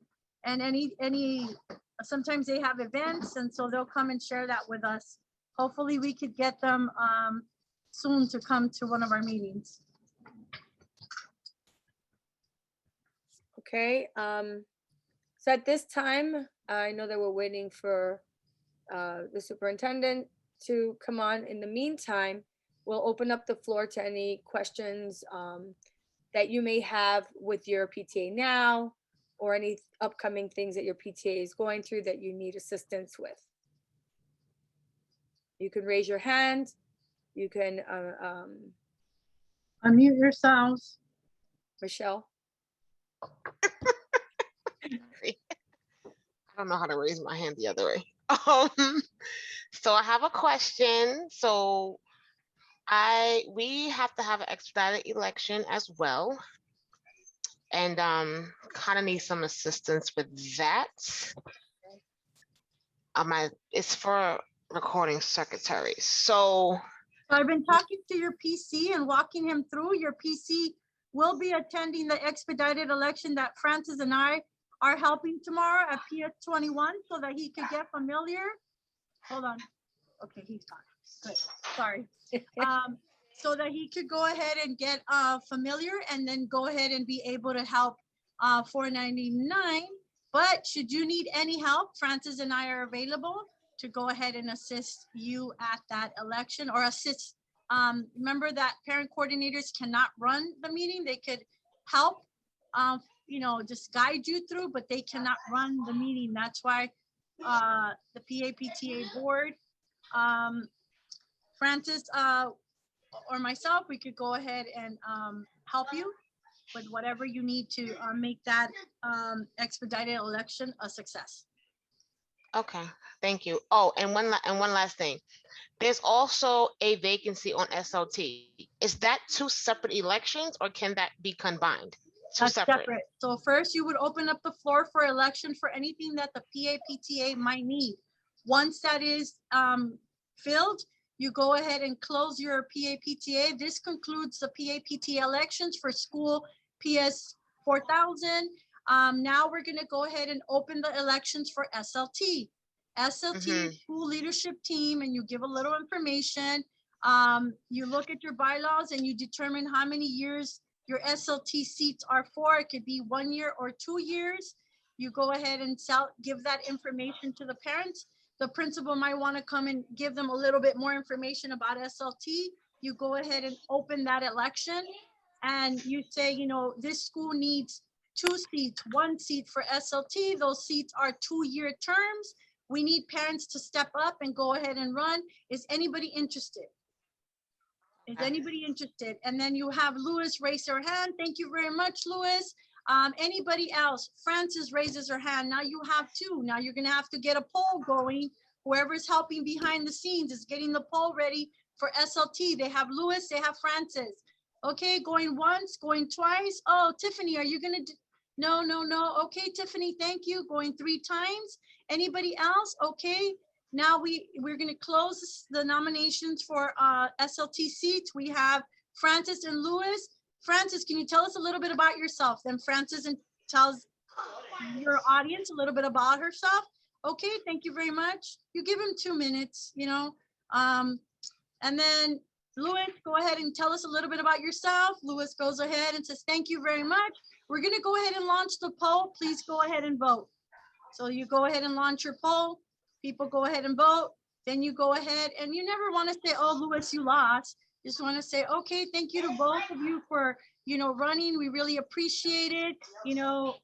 and sometimes they have events and so they'll come and share that with us. Hopefully we could get them soon to come to one of our meetings. Okay. So at this time, I know that we're waiting for the superintendent to come on. In the meantime, we'll open up the floor to any questions that you may have with your PTA now, or any upcoming things that your PTA is going through that you need assistance with. You can raise your hand. You can Unmute yourselves. Michelle. I don't know how to raise my hand the other way. So I have a question. So we have to have an expedited election as well. And kind of need some assistance with that. It's for recording secretaries. So I've been talking to your PC and walking him through. Your PC will be attending the expedited election that Francis and I are helping tomorrow at PS 21 so that he could get familiar. Hold on. Okay, he's gone. Good. Sorry. So that he could go ahead and get familiar and then go ahead and be able to help 499. But should you need any help, Francis and I are available to go ahead and assist you at that election or assist. Remember that parent coordinators cannot run the meeting. They could help, just guide you through, but they cannot run the meeting. That's why the PAPTA board, Francis or myself, we could go ahead and help you with whatever you need to make that expedited election a success. okay, thank you. Oh, and one last thing. There's also a vacancy on SLT. Is that two separate elections or can that be combined? Two separate. So first you would open up the floor for election for anything that the PAPTA might need. Once that is filled, you go ahead and close your PAPTA. This concludes the PAPTA elections for school PS 4000. Now we're going to go ahead and open the elections for SLT. SLT school leadership team, and you give a little information. You look at your bylaws and you determine how many years your SLT seats are for. It could be 1 year or 2 years. You go ahead and give that information to the parents. The principal might want to come and give them a little bit more information about SLT. You go ahead and open that election and you say, this school needs 2 seats, 1 seat for SLT. Those seats are 2-year terms. We need parents to step up and go ahead and run. Is anybody interested? Is anybody interested? And then you have Louis raise her hand. Thank you very much, Louis. Anybody else? Francis raises her hand. Now you have 2. Now you're gonna have to get a poll going. Whoever's helping behind the scenes is getting the poll ready for SLT. They have Louis, they have Francis. Okay, going once, going twice. Oh, Tiffany, are you gonna no. Okay, Tiffany, thank you. Going 3 times. Anybody else? Okay, Now we're gonna close the nominations for SLT seats. We have Francis and Louis. Francis, can you tell us a little bit about yourself? Then Francis and tells your audience a little bit about herself. Okay, thank you very much. You give him 2 minutes, you know. And then Louis, go ahead and tell us a little bit about yourself. Louis goes ahead and says, thank you very much. We're gonna go ahead and launch the poll. Please go ahead and vote. So you go ahead and launch your poll. People go ahead and vote. Then you go ahead and you never wanna say, oh, Louis, you lost. Just wanna say, okay, thank you to both of you for, you know, running. We really appreciate it. You know,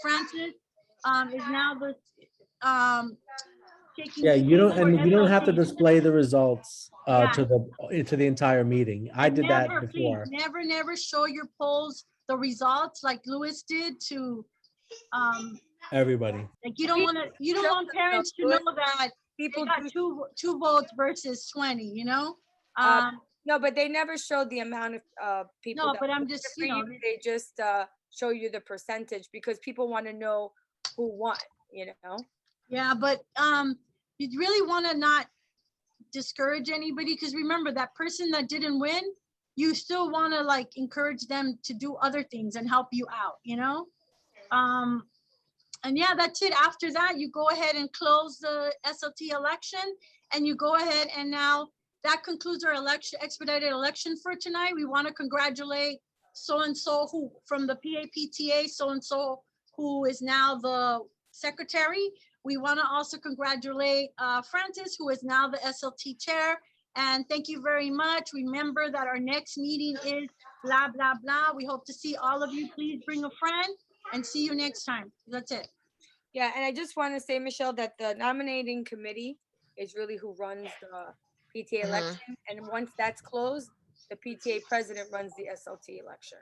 Francis is now the taking. Yeah, you don't, over and you don't have to SLT. display the results Yeah. to the entire meeting. I did that Never, before. please, never show your polls, the results like Louis did to, Everybody. like you don't want parents to know that they People got do, two votes versus 20, you know? no, but they never showed the amount of people. No, that but I'm voted just, for you know, They just show you the percentage because people want to know who won, you know? yeah, but you really want to not discourage anybody because remember that person that didn't win, you still want to like encourage them to do other things and help you out, you know? And yeah, that's it. After that, you go ahead and close the SLT election and you go ahead and now that concludes our election, expedited election for tonight. We want to congratulate so-and-so who from the PAPTA, so-and-so who is now the secretary. We want to also congratulate Francis, who is now the SLT chair. And thank you very much. Remember that our next meeting is blah, blah, blah. We hope to see all of you. Please bring a friend and see you next time. That's it. Yeah, and I just want to say, Michelle, that the nominating committee is really who runs the PTA election. And once that's closed, the PTA president runs the SLT election.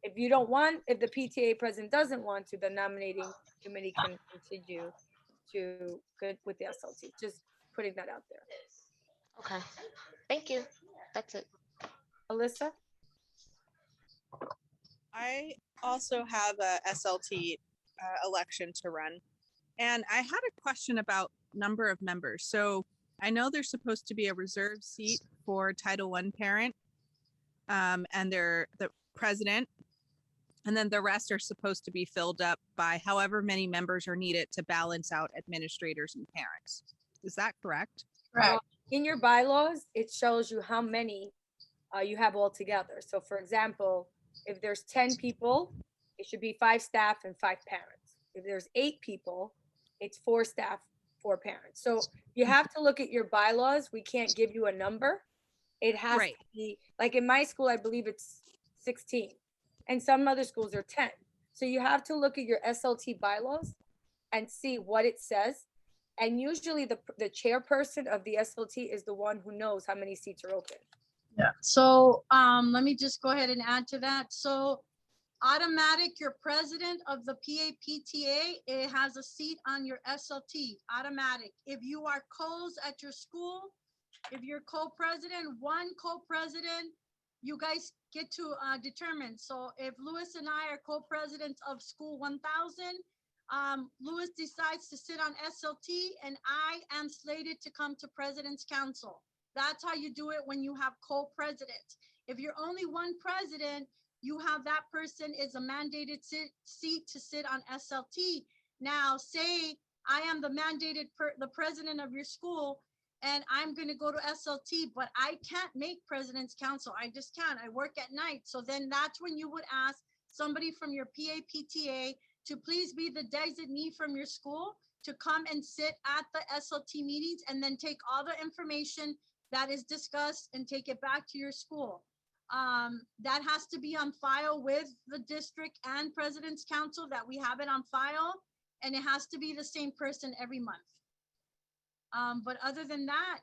If you don't want, if the PTA president doesn't want to, the nominating committee can continue to good with the SLT. Just putting that out there. Okay, thank you. That's it. Alyssa? I also have a SLT election to run. And I had a question about number of members. So I know there's supposed to be a reserved seat for Title I parent, and they're the president, and then the rest are supposed to be filled up by however many members are needed to balance out administrators and parents. Is that correct? Right. In your bylaws, it shows you how many you have altogether. So for example, if there's 10 people, it should be 5 staff and 5 parents. If there's 8 people, it's 4 staff, 4 parents. So you have to look at your bylaws. We can't give you a number. It has Right. to be, like in my school, I believe it's 16. And some other schools are 10. So you have to look at your SLT bylaws and see what it says. And usually the chairperson of the SLT is the one who knows how many seats are open. Yeah. So let me just go ahead and add to that. So automatic, your president of the PAPTA, it has a seat on your SLT, automatic. If you are co's at your school, if you're co-president, one co-president, you guys get to determine. So if Louis and I are co-presidents of School 1000, Louis decides to sit on SLT and I am slated to come to President's Council. That's how you do it when you have co-presidents. If you're only one president, you have that person is a mandated seat to sit on SLT. Now, say I am the mandated the president of your school and I'm going to go to SLT, but I can't make President's Council. I just can't. I work at night. So then that's when you would ask somebody from your PAPTA to please be the designee from your school to come and sit at the SLT meetings and then take all the information that is discussed and take it back to your school. That has to be on file with the district and President's Council, that we have it on file, and it has to be the same person every month. But other than that,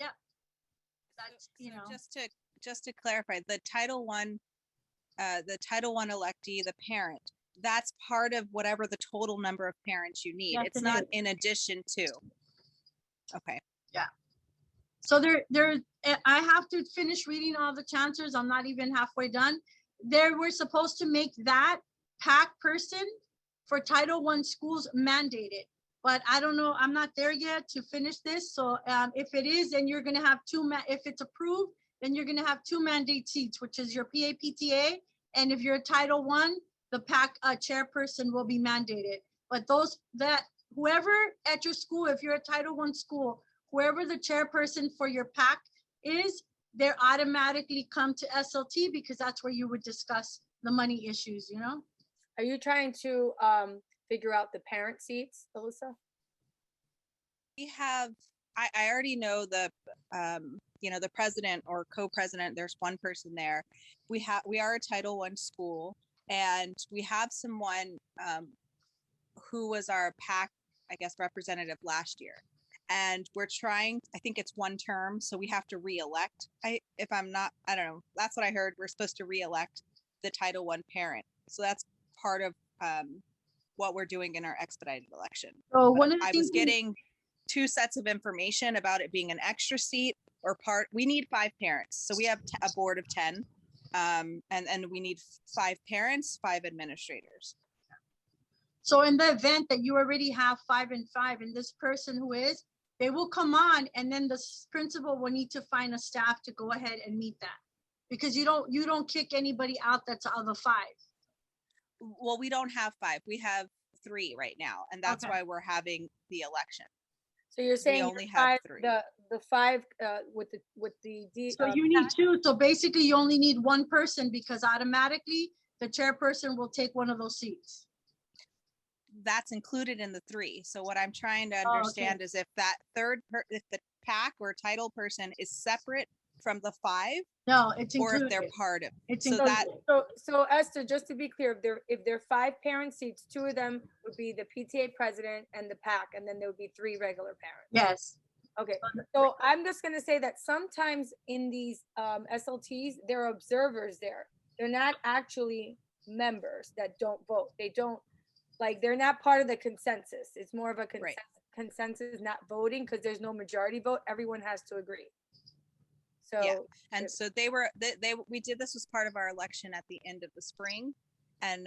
yeah, that's, you So know, just to clarify, the Title I electee, the parent, that's part of whatever the total number of parents you need. Yes, It's it not is. in addition to. Okay. so I have to finish reading all the chancellors. I'm not even halfway done. We're supposed to make that PAC person for Title I schools mandated. but I don't know, I'm not there yet to finish this. So if it is, then you're gonna have if it's approved, then you're gonna have 2 mandate seats, which is your PAPTA. And if you're a Title I, the PAC chairperson will be mandated. But whoever at your school, if you're a Title I school, whoever the chairperson for your PAC is, they're automatically come to SLT because that's where you would discuss the money issues, you know? Are you trying to figure out the parent seats, Alyssa? We have, I already know the, the president or co-president, there's one person there. We are a Title I school, and we have someone who was our PAC, I guess, representative last year. And we're trying, I think it's 1 term, so we have to re-elect. I don't know, that's what I heard. We're supposed to re-elect the Title I parent. So that's part of what we're doing in our expedited election. So But one of the I things was getting 2 sets of information about it being an extra seat or part. We need 5 parents. So we have a board of 10, and we need 5 parents, 5 administrators. So in the event that you already have 5 and 5, and this person who is, they will come on, and then the principal will need to find a staff to go ahead and meet that. Because you don't kick anybody out that's out of the 5. Well, we don't have 5. We have 3 right now, and that's Okay. why we're having the election. So you're saying only the have 5, 3. the 5 with the So you need 2. So basically you only need 1 person because automatically the chairperson will take one of those seats. That's included in the 3. So what I'm trying to okay. understand is if that if the PAC or title person is separate from the 5, No, it's or if included. they're part of. It's So included. that So Esther, just to be clear, if there are 5 parent seats, 2 of them would be the PTA president and the PAC, and then there would be 3 regular parents. Yes. Okay, so I'm just gonna say that sometimes in these SLTs, there are observers there. They're not actually members that don't vote. They don't, they're not part of the consensus. It's more of a Right. consensus, not voting, because there's no majority vote. Everyone has to agree. So Yeah. And so we did this as part of our election at the end of the spring, and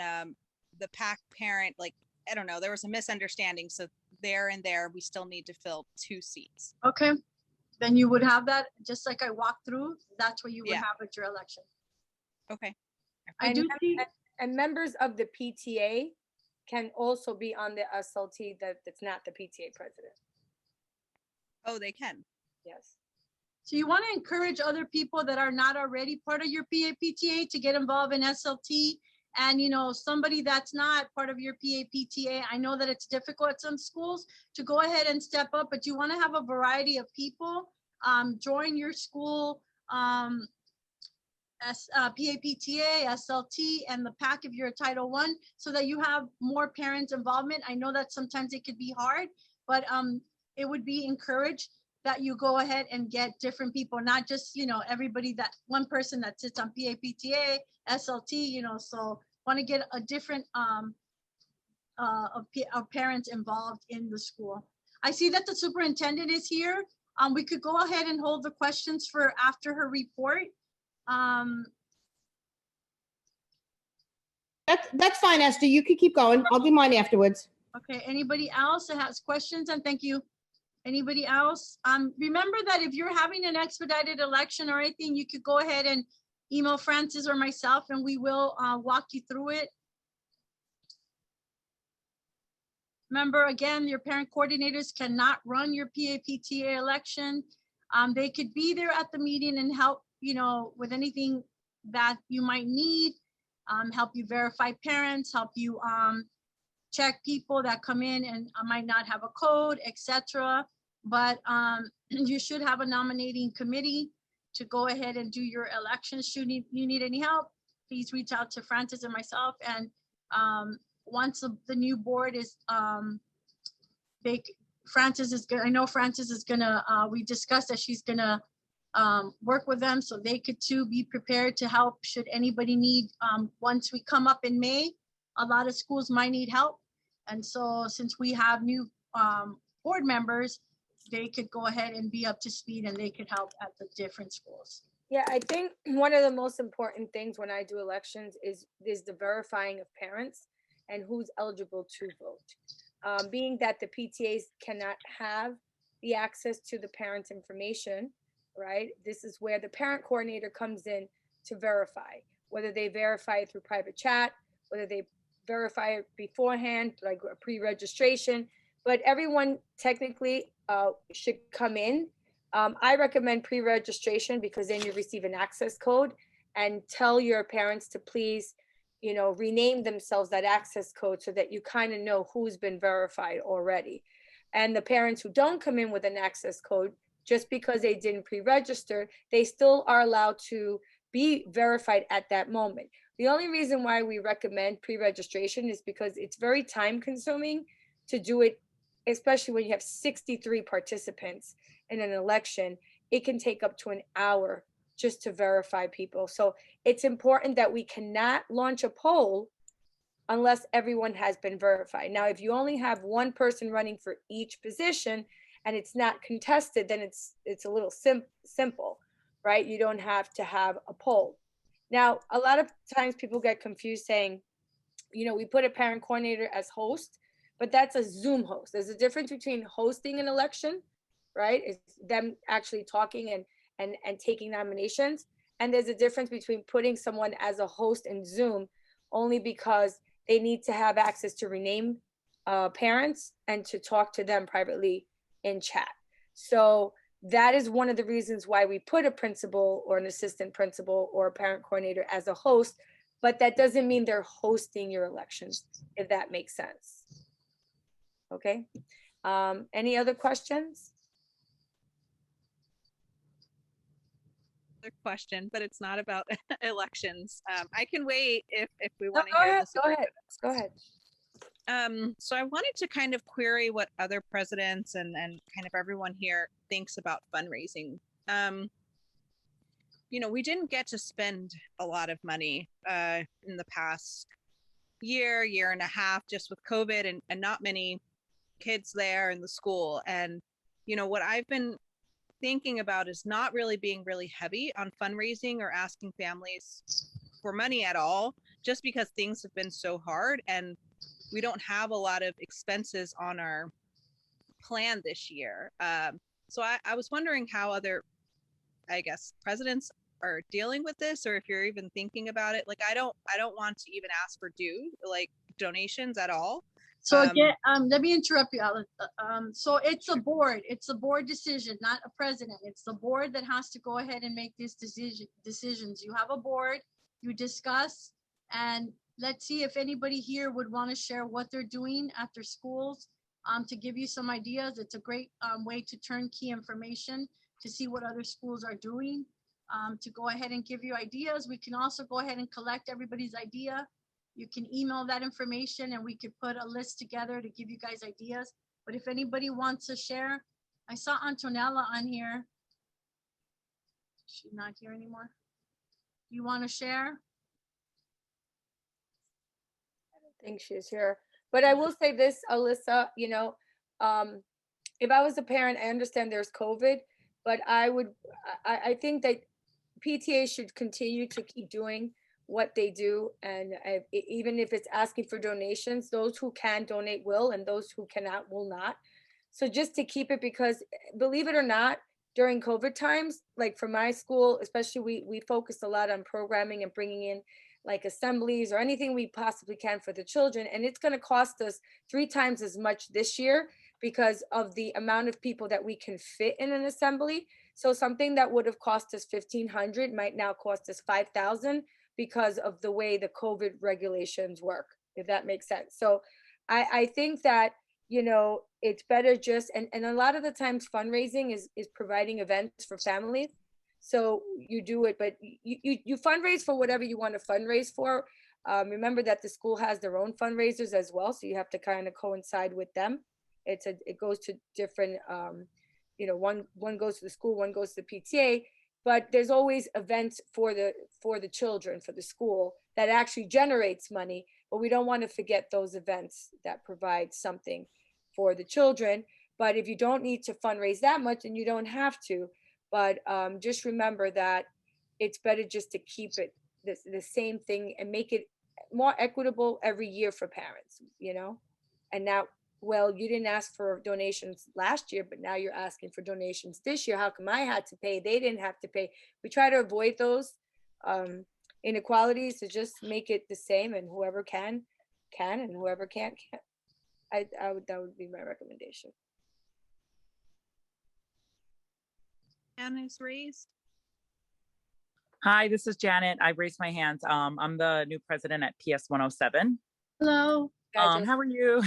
the PAC parent, I don't know, there was a misunderstanding. So there we still need to fill 2 seats. Okay. Then you would have that, just like I walked through, that's what you would Yeah. have at your election. Okay. I do see, and members of the PTA can also be on the SLT that's not the PTA president. Oh, they can. Yes. so you want to encourage other people that are not already part of your PAPTA to get involved in SLT. And, somebody that's not part of your PAPTA, I know that it's difficult at some schools to go ahead and step up, but you want to have a variety of people join your school PAPTA, SLT, and the PAC if you're a Title I, so that you have more parents' involvement. I know that sometimes it could be hard, but it would be encouraged that you go ahead and get different people, not just, everybody, that one person that sits on PAPTA, SLT, so want to get a different of parents involved in the school. I see that the superintendent is here. We could go ahead and hold the questions for after her report. That's fine, Esther. You can keep going. I'll do mine afterwards. Okay, anybody else that has questions? And thank you. Anybody else? Remember that if you're having an expedited election or anything, you could go ahead and email Francis or myself, and we will walk you through it. Remember, again, your parent coordinators cannot run your PAPTA election. They could be there at the meeting and help, with anything that you might need, help you verify parents, help you check people that come in and might not have a code, etc. But you should have a nominating committee to go ahead and do your elections. Should you need any help, please reach out to Francis and myself. And once the new board is, Francis is gonna, I know Francis is gonna, we discussed that she's gonna work with them so they could too be prepared to help should anybody need, once we come up in May, a lot of schools might need help. And so since we have new board members, they could go ahead and be up to speed and they could help at the different schools. Yeah, I think one of the most important things when I do elections is the verifying of parents and who's eligible to vote. being that the PTAs cannot have the access to the parents' information, right? This is where the parent coordinator comes in to verify, whether they verify it through private chat, whether they verify it beforehand, like a pre-registration, but everyone technically should come in. I recommend pre-registration because then you receive an access code, and tell your parents to please, rename themselves that access code so that you kind of know who's been verified already. And the parents who don't come in with an access code, just because they didn't pre-register, they still are allowed to be verified at that moment. The only reason why we recommend pre-registration is because it's very time consuming to do it, especially when you have 63 participants in an election. It can take up to an hour just to verify people. So it's important that we cannot launch a poll unless everyone has been verified. Now, if you only have one person running for each position and it's not contested, then it's a little simple, right? You don't have to have a poll. Now, a lot of times people get confused saying, we put a parent coordinator as host, but that's a Zoom host. There's a difference between hosting an election, right? It's them actually talking and taking nominations. And there's a difference between putting someone as a host in Zoom only because they need to have access to rename parents and to talk to them privately in chat. So that is one of the reasons why we put a principal or an assistant principal or a parent coordinator as a host, but that doesn't mean they're hosting your elections, if that makes sense. Okay. Any other questions? Question, but it's not about elections. I can wait if we No, want to go hear ahead, the go ahead, go ahead. So I wanted to kind of query what other presidents and kind of everyone here thinks about fundraising. We didn't get to spend a lot of money in the past year and a half, just with COVID and not many kids there in the school. And, what I've been thinking about is not really being really heavy on fundraising or asking families for money at all, just because things have been so hard and we don't have a lot of expenses on our plan this year. So I was wondering how other, I guess, presidents are dealing with this, or if you're even thinking about it. Like, I don't want to even ask for donations at all. So again, let me interrupt you, Alice. So it's a board decision, not a president. It's the board that has to go ahead and make these decisions. You have a board, you discuss, and let's see if anybody here would want to share what they're doing at their schools to give you some ideas. It's a great way to turn key information to see what other schools are doing, to go ahead and give you ideas. We can also go ahead and collect everybody's idea. You can email that information and we could put a list together to give you guys ideas. But if anybody wants to share, I saw Antonella on here. She's not here anymore. You want to share? I don't think she's here, but I will say this, Alyssa, if I was a parent, I understand there's COVID, but I think that PTA should continue to keep doing what they do. And even if it's asking for donations, those who can donate will, and those who cannot will not. So just to keep it, because believe it or not, during COVID times, like for my school, especially, we focused a lot on programming and bringing in like assemblies or anything we possibly can for the children. And it's going to cost us 3 times as much this year because of the amount of people that we can fit in an assembly. So something that would have cost us $1,500 might now cost us $5,000 because of the way the COVID regulations work, if that makes sense. So I think that, it's better just, and a lot of the times fundraising is providing events for families. So you do it, but you fundraise for whatever you want to fundraise for. Remember that the school has their own fundraisers as well. So you have to kind of coincide with them. It goes to different, one goes to the school, one goes to the PTA, but there's always events for the children, for the school, that actually generates money. But we don't want to forget those events that provide something for the children. But if you don't need to fundraise that much, then you don't have to. But just remember that it's better just to keep it the same thing and make it more equitable every year for parents, and now well, you didn't ask for donations last year, but now you're asking for donations this year. How come I had to pay? They didn't have to pay. We try to avoid those inequalities to just make it the same, and whoever can, and whoever can't. That would be my recommendation. Hand is raised. Hi, this is Janet. I raised my hand. I'm the new president at PS 107. Hello. How are you?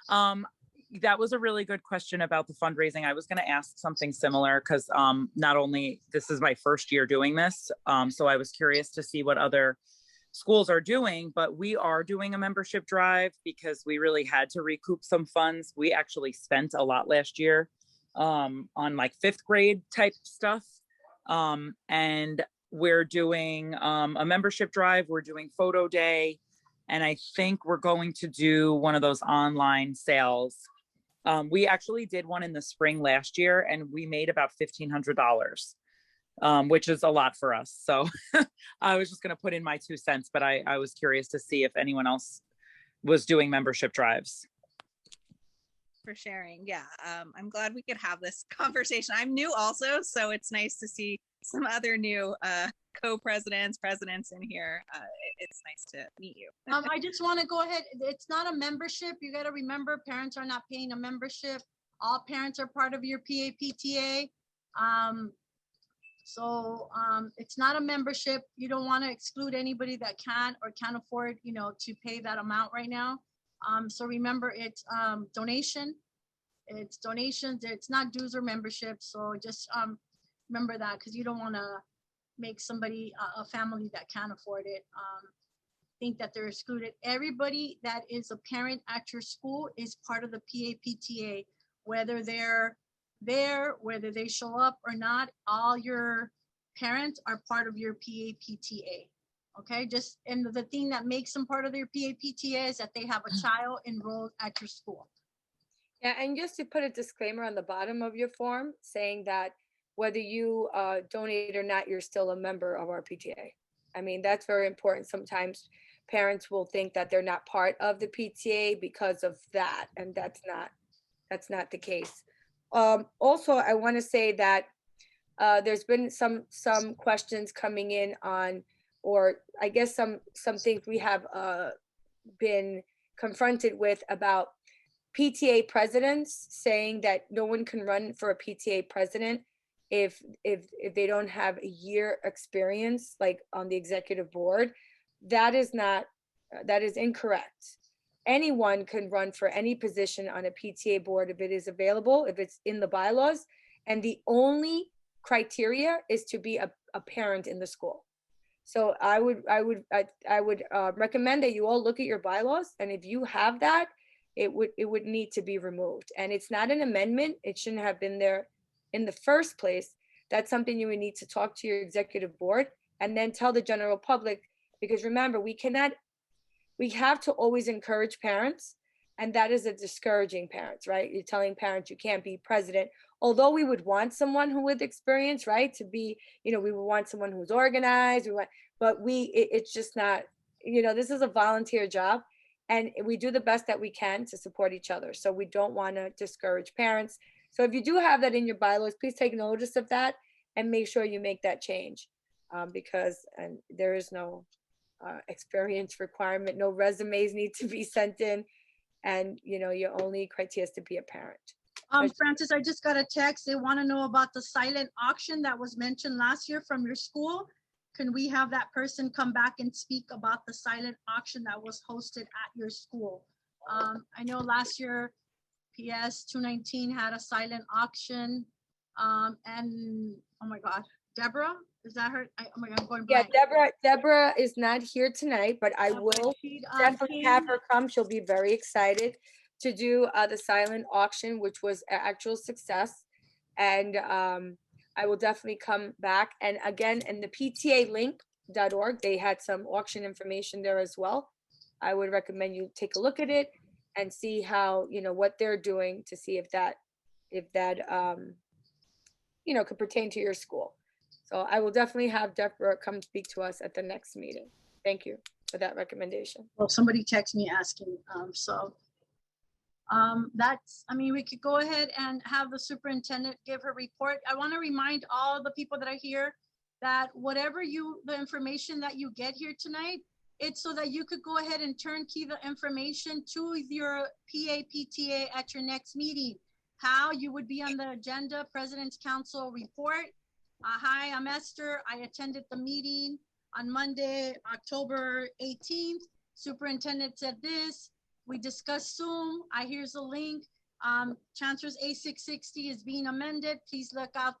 That was a really good question about the fundraising. I was going to ask something similar because not only this is my first year doing this, so I was curious to see what other schools are doing, but we are doing a membership drive because we really had to recoup some funds. We actually spent a lot last year on like 5th grade type stuff. And we're doing a membership drive. We're doing photo day. And I think we're going to do one of those online sales. We actually did one in the spring last year and we made about $1,500, which is a lot for us. So I was just going to put in my 2 cents, but I was curious to see if anyone else was doing membership drives. For sharing. Yeah. I'm glad we could have this conversation. I'm new also, so it's nice to see some other new presidents in here. It's nice to meet you. I just want to go ahead. It's not a membership. You got to remember, parents are not paying a membership. All parents are part of your PAPTA. It's not a membership. You don't want to exclude anybody that can't afford, to pay that amount right now. So remember, it's donation. It's donations. It's not dues or memberships. So just remember that, because you don't want to make somebody, a family that can't afford it, think that they're excluded. Everybody that is a parent at your school is part of the PAPTA, whether they're there, whether they show up or not. All your parents are part of your PAPTA. Okay, and the thing that makes them part of their PAPTA is that they have a child enrolled at your school. Yeah, and just to put a disclaimer on the bottom of your form saying that whether you donate or not, you're still a member of our PTA. I mean, that's very important. Sometimes parents will think that they're not part of the PTA because of that, and that's not the case. Also, I want to say that there's been some questions coming in on, or I guess some things we have been confronted with about PTA presidents saying that no one can run for a PTA president if they don't have a year experience, like on the executive board. That is incorrect. Anyone can run for any position on a PTA board if it is available, if it's in the bylaws, and the only criteria is to be a parent in the school. So I would recommend that you all look at your bylaws, and if you have that, it would need to be removed. And it's not an amendment. It shouldn't have been there in the first place. That's something you would need to talk to your executive board and then tell the general public, because remember, we have to always encourage parents, and that is a discouraging parents, right? You're telling parents you can't be president, although we would want someone who with experience, right? To be, we would want someone who's organized, it's just not, this is a volunteer job, and we do the best that we can to support each other. So we don't want to discourage parents. So if you do have that in your bylaws, please take notice of that and make sure you make that change, because there is no experience requirement, no resumes need to be sent in, and your only criteria is to be a parent. Francis, I just got a text. They want to know about the silent auction that was mentioned last year from your school. Can we have that person come back and speak about the silent auction that was hosted at your school? I know last year PS 219 had a silent auction, and oh my God, Deborah, is that her? Oh my God, I'm going Yeah, blank. Deborah is not here tonight, but I will definitely have her come. She'll be very excited to do the silent auction, which was an actual success. And I will definitely come back. And again, in the PTAlink.org, they had some auction information there as well. I would recommend you take a look at it and see how, what they're doing to see if that could pertain to your school. So I will definitely have Deborah come speak to us at the next meeting. Thank you for that recommendation. Well, somebody texted me asking, I mean, we could go ahead and have the superintendent give her report. I want to remind all the people that are here that whatever the information that you get here tonight, it's so that you could go ahead and turnkey the information to your PTA at your next meeting. How you would be on the agenda, President's Council report. Hi, I'm Esther. I attended the meeting on Monday, October 18th. Superintendent said this. We discussed Zoom. Here's a link. Chancellor's A660 is being amended. Please look out,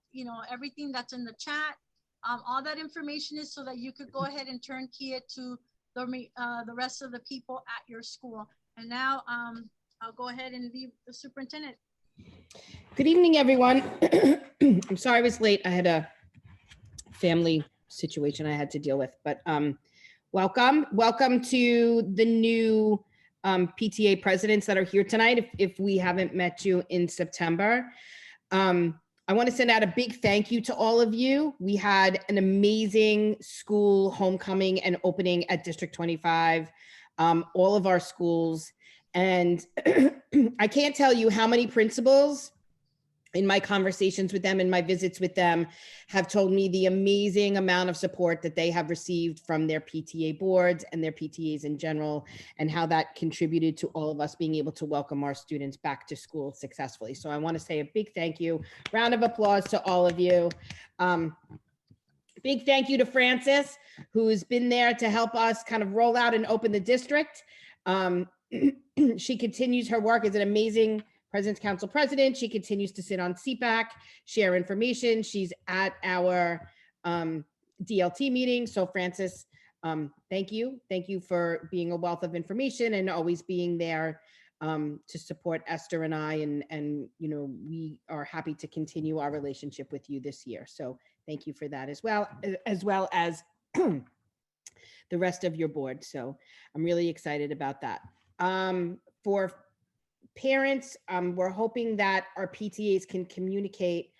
everything that's in the chat. All that information is so that you could go ahead and turnkey it to the rest of the people at your school. And now I'll go ahead and leave the superintendent. Good evening, everyone. I'm sorry I was late. I had a family situation I had to deal with, but welcome to the new PTA presidents that are here tonight. If we haven't met you in September, I want to send out a big thank you to all of you. We had an amazing school homecoming and opening at District 25, all of our schools. And I can't tell you how many principals in my conversations with them and my visits with them have told me the amazing amount of support that they have received from their PTA boards and their PTAs in general, and how that contributed to all of us being able to welcome our students back to school successfully. So I want to say a big thank you, round of applause to all of you. Big thank you to Frances, who's been there to help us kind of roll out and open the district. She continues her work as an amazing President's Council president. She continues to sit on CPAC, share information. She's at our DLT meeting. So Frances, thank you. Thank you for being a wealth of information and always being there to support Esther and I. And we are happy to continue our relationship with you this year. So thank you for that as well as the rest of your board. So I'm really excited about that. For parents, we're hoping that our PTAs can communicate.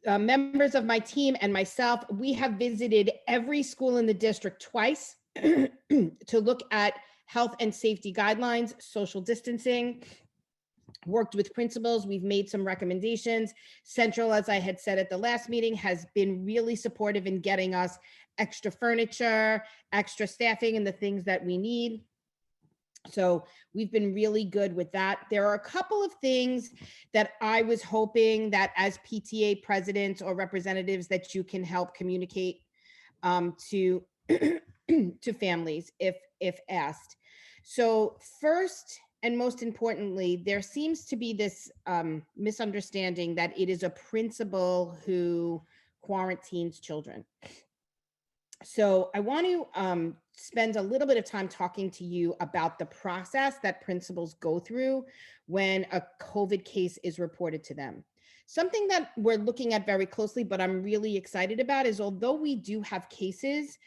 Members of my team and myself, we have visited every school in the district twice to look at health and safety guidelines, social distancing, worked with principals. We've made some recommendations. Central, as I had said at the last meeting, has been really supportive in getting us extra furniture, extra staffing, and the things that we need. So we've been really good with that. There are a couple of things that I was hoping that as PTA presidents or representatives that you can help communicate to families if asked. So first and most importantly, there seems to be this misunderstanding that it is a principal who quarantines children. So I want to spend a little bit of time talking to you about the process that principals go through when a COVID case is reported to them. Something that we're looking at very closely, but I'm really excited about, is although we do have cases,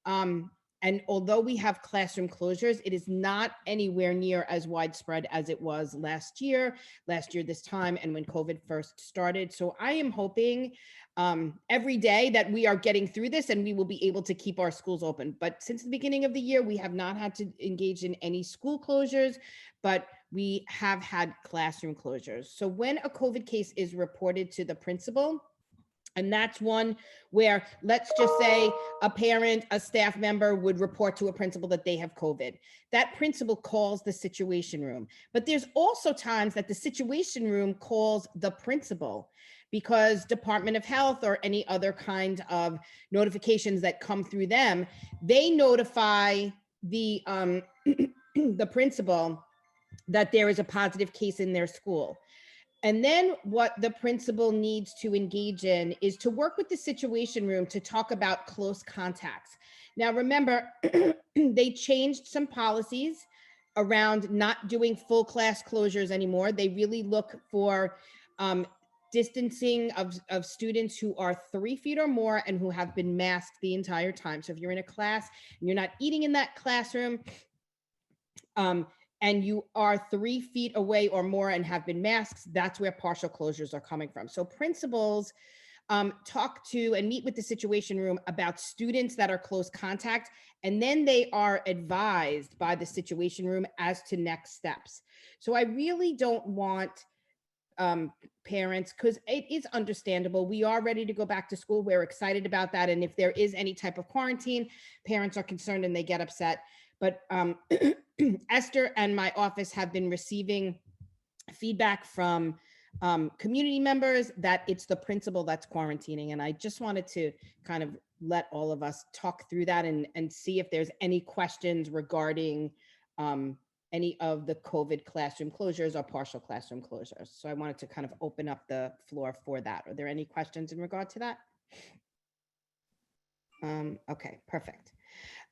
and although we have classroom closures, it is not anywhere near as widespread as it was last year this time, and when COVID first started. So I am hoping every day that we are getting through this and we will be able to keep our schools open. But since the beginning of the year, we have not had to engage in any school closures, but we have had classroom closures. So when a COVID case is reported to the principal, and that's one where, let's just say a parent, a staff member would report to a principal that they have COVID. That principal calls the situation room. But there's also times that the situation room calls the principal, because Department of Health or any other kind of notifications that come through them, they notify the the principal that there is a positive case in their school. And then what the principal needs to engage in is to work with the situation room to talk about close contacts. Now, remember, they changed some policies around not doing full class closures anymore. They really look for distancing of students who are 3 feet or more and who have been masked the entire time. So if you're in a class and you're not eating in that classroom, and you are 3 feet away or more and have been masked, that's where partial closures are coming from. So principals talk to and meet with the Situation Room about students that are close contact, and then they are advised by the Situation Room as to next steps. So I really don't want parents, because it is understandable. We are ready to go back to school. We're excited about that. And if there is any type of quarantine, parents are concerned and they get upset. But Esther and my office have been receiving feedback from community members that it's the principal that's quarantining. And I just wanted to kind of let all of us talk through that and see if there's any questions regarding any of the COVID classroom closures or partial classroom closures. So I wanted to kind of open up the floor for that. Are there any questions in regard to that? Okay, perfect.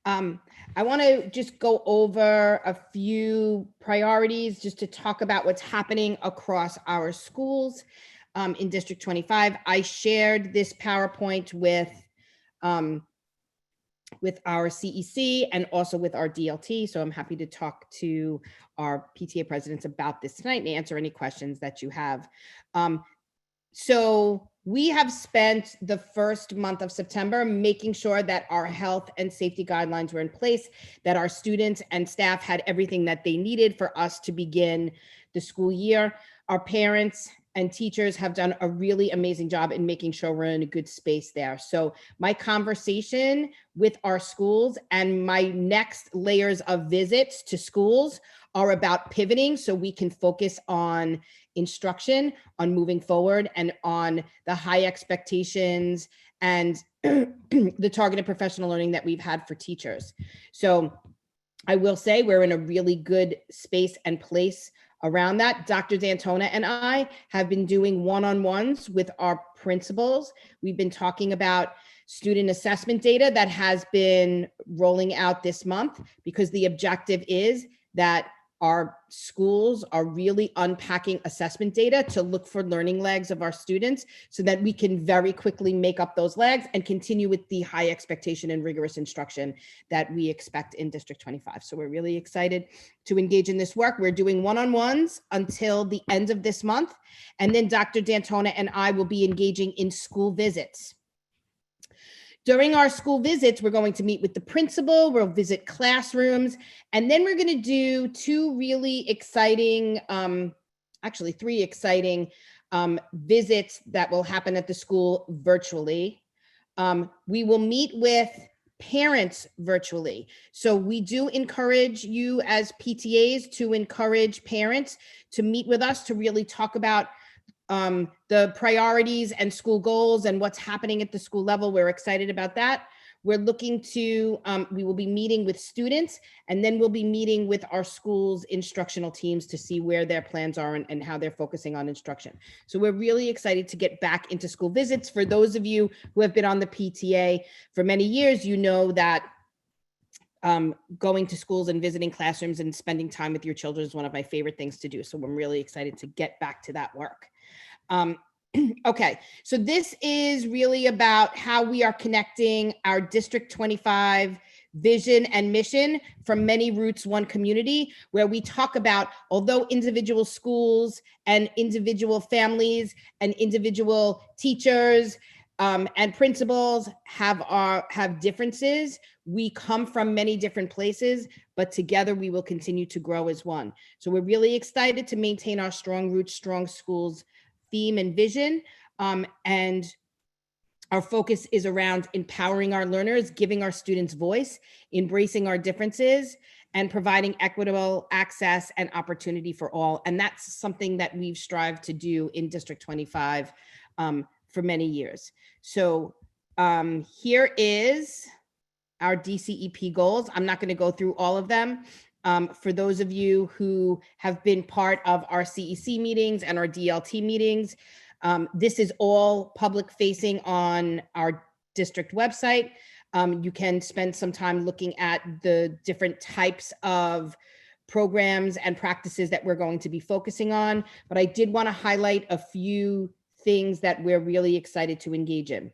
I want to just go over a few priorities just to talk about what's happening across our schools in District 25. I shared this PowerPoint with our CEC and also with our DLT. So I'm happy to talk to our PTA presidents about this tonight and answer any questions that you have. So we have spent the first month of September making sure that our health and safety guidelines were in place, that our students and staff had everything that they needed for us to begin the school year. Our parents and teachers have done a really amazing job in making sure we're in a good space there. So my conversation with our schools and my next layers of visits to schools are about pivoting so we can focus on instruction, on moving forward, and on the high expectations and the targeted professional learning that we've had for teachers. So I will say we're in a really good space and place around that. Dr. D'Antona and I have been doing one-on-ones with our principals. We've been talking about student assessment data that has been rolling out this month, because the objective is that our schools are really unpacking assessment data to look for learning lags of our students so that we can very quickly make up those lags and continue with the high expectation and rigorous instruction that we expect in District 25. So we're really excited to engage in this work. We're doing one-on-ones until the end of this month. And then Dr. D'Antona and I will be engaging in school visits. During our school visits, we're going to meet with the principal, we'll visit classrooms, and then we're going to do two really exciting, actually 3 exciting visits that will happen at the school virtually. We will meet with parents virtually. So we do encourage you as PTAs to encourage parents to meet with us to really talk about the priorities and school goals and what's happening at the school level. We're excited about that. We're looking to, we will be meeting with students, and then we'll be meeting with our school's instructional teams to see where their plans are and how they're focusing on instruction. So we're really excited to get back into school visits. For those of you who have been on the PTA for many years, you know that going to schools and visiting classrooms and spending time with your children is one of my favorite things to do. So I'm really excited to get back to that work. Okay, so this is really about how we are connecting our District 25 vision and mission from Many Roots, One Community, where we talk about, although individual schools and individual families and individual teachers and principals have differences, we come from many different places, but together we will continue to grow as one. So we're really excited to maintain our Strong Roots, Strong Schools theme and vision. And our focus is around empowering our learners, giving our students voice, embracing our differences, and providing equitable access and opportunity for all. And that's something that we've strived to do in District 25 for many years. So here is our DCEP goals. I'm not going to go through all of them. For those of you who have been part of our CEC meetings and our DLT meetings, this is all public facing on our district website. You can spend some time looking at the different types of programs and practices that we're going to be focusing on, but I did want to highlight a few things that we're really excited to engage in.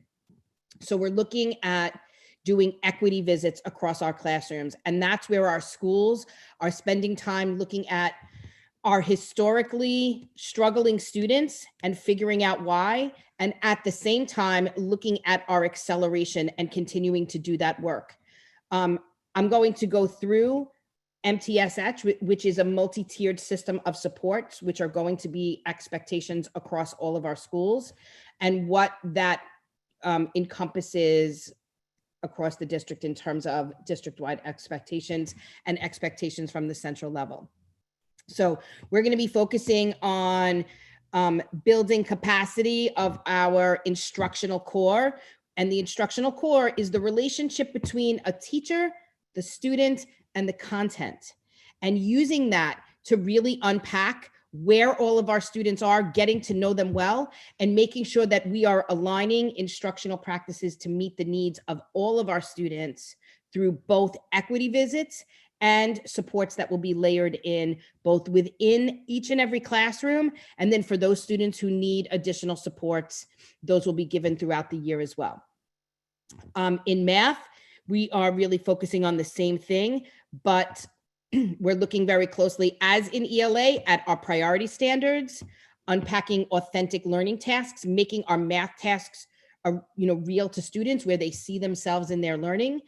So we're looking at doing equity visits across our classrooms. And that's where our schools are spending time looking at our historically struggling students and figuring out why, and at the same time, looking at our acceleration and continuing to do that work. I'm going to go through MTSH, which is a multi-tiered system of supports, which are going to be expectations across all of our schools, and what that encompasses across the district in terms of district-wide expectations and expectations from the central level. So we're going to be focusing on building capacity of our instructional core. And the instructional core is the relationship between a teacher, the student, and the content. And using that to really unpack where all of our students are, getting to know them well, and making sure that we are aligning instructional practices to meet the needs of all of our students through both equity visits and supports that will be layered in both within each and every classroom. And then for those students who need additional supports, those will be given throughout the year as well. In math, we are really focusing on the same thing, but we're looking very closely, as in ELA, at our priority standards, unpacking authentic learning tasks, making our math tasks real to students where they see themselves in their learning,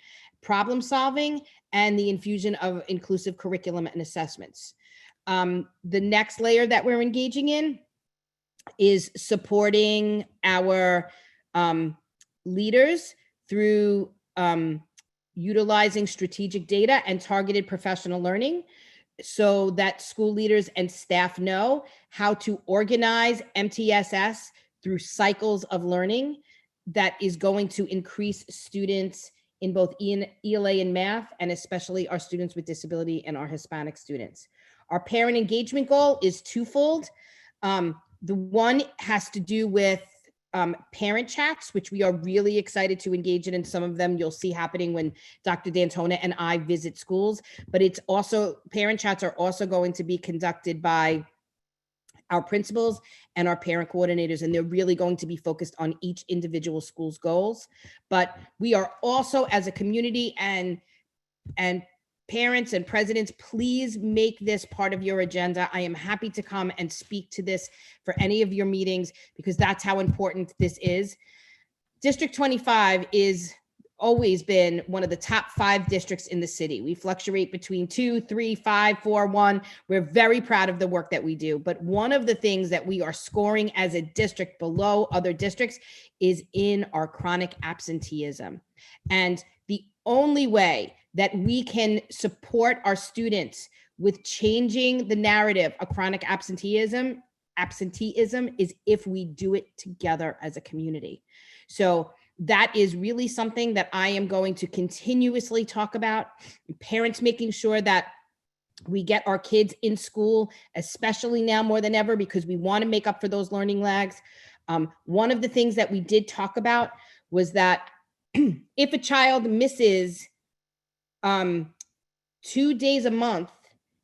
problem solving, and the infusion of inclusive curriculum and assessments. The next layer that we're engaging in is supporting our leaders through utilizing strategic data and targeted professional learning so that school leaders and staff know how to organize MTSS through cycles of learning that is going to increase students in both ELA and math, and especially our students with disability and our Hispanic students. Our parent engagement goal is twofold. The one has to do with parent chats, which we are really excited to engage in, and some of them you'll see happening when Dr. D'Antona and I visit schools, but it's also, parent chats are also going to be conducted by our principals and our parent coordinators, and they're really going to be focused on each individual school's goals. But we are also, as a community, and parents and presidents, please make this part of your agenda. I am happy to come and speak to this for any of your meetings because that's how important this is. District 25 is always been one of the top 5 districts in the city. We fluctuate between 2, 3, 5, 4, 1. We're very proud of the work that we do. But one of the things that we are scoring as a district below other districts is in our chronic absenteeism. And the only way that we can support our students with changing the narrative of chronic absenteeism is if we do it together as a community. So that is really something that I am going to continuously talk about. Parents making sure that we get our kids in school, especially now more than ever, because we want to make up for those learning lags. One of the things that we did talk about was that if a child misses 2 days a month,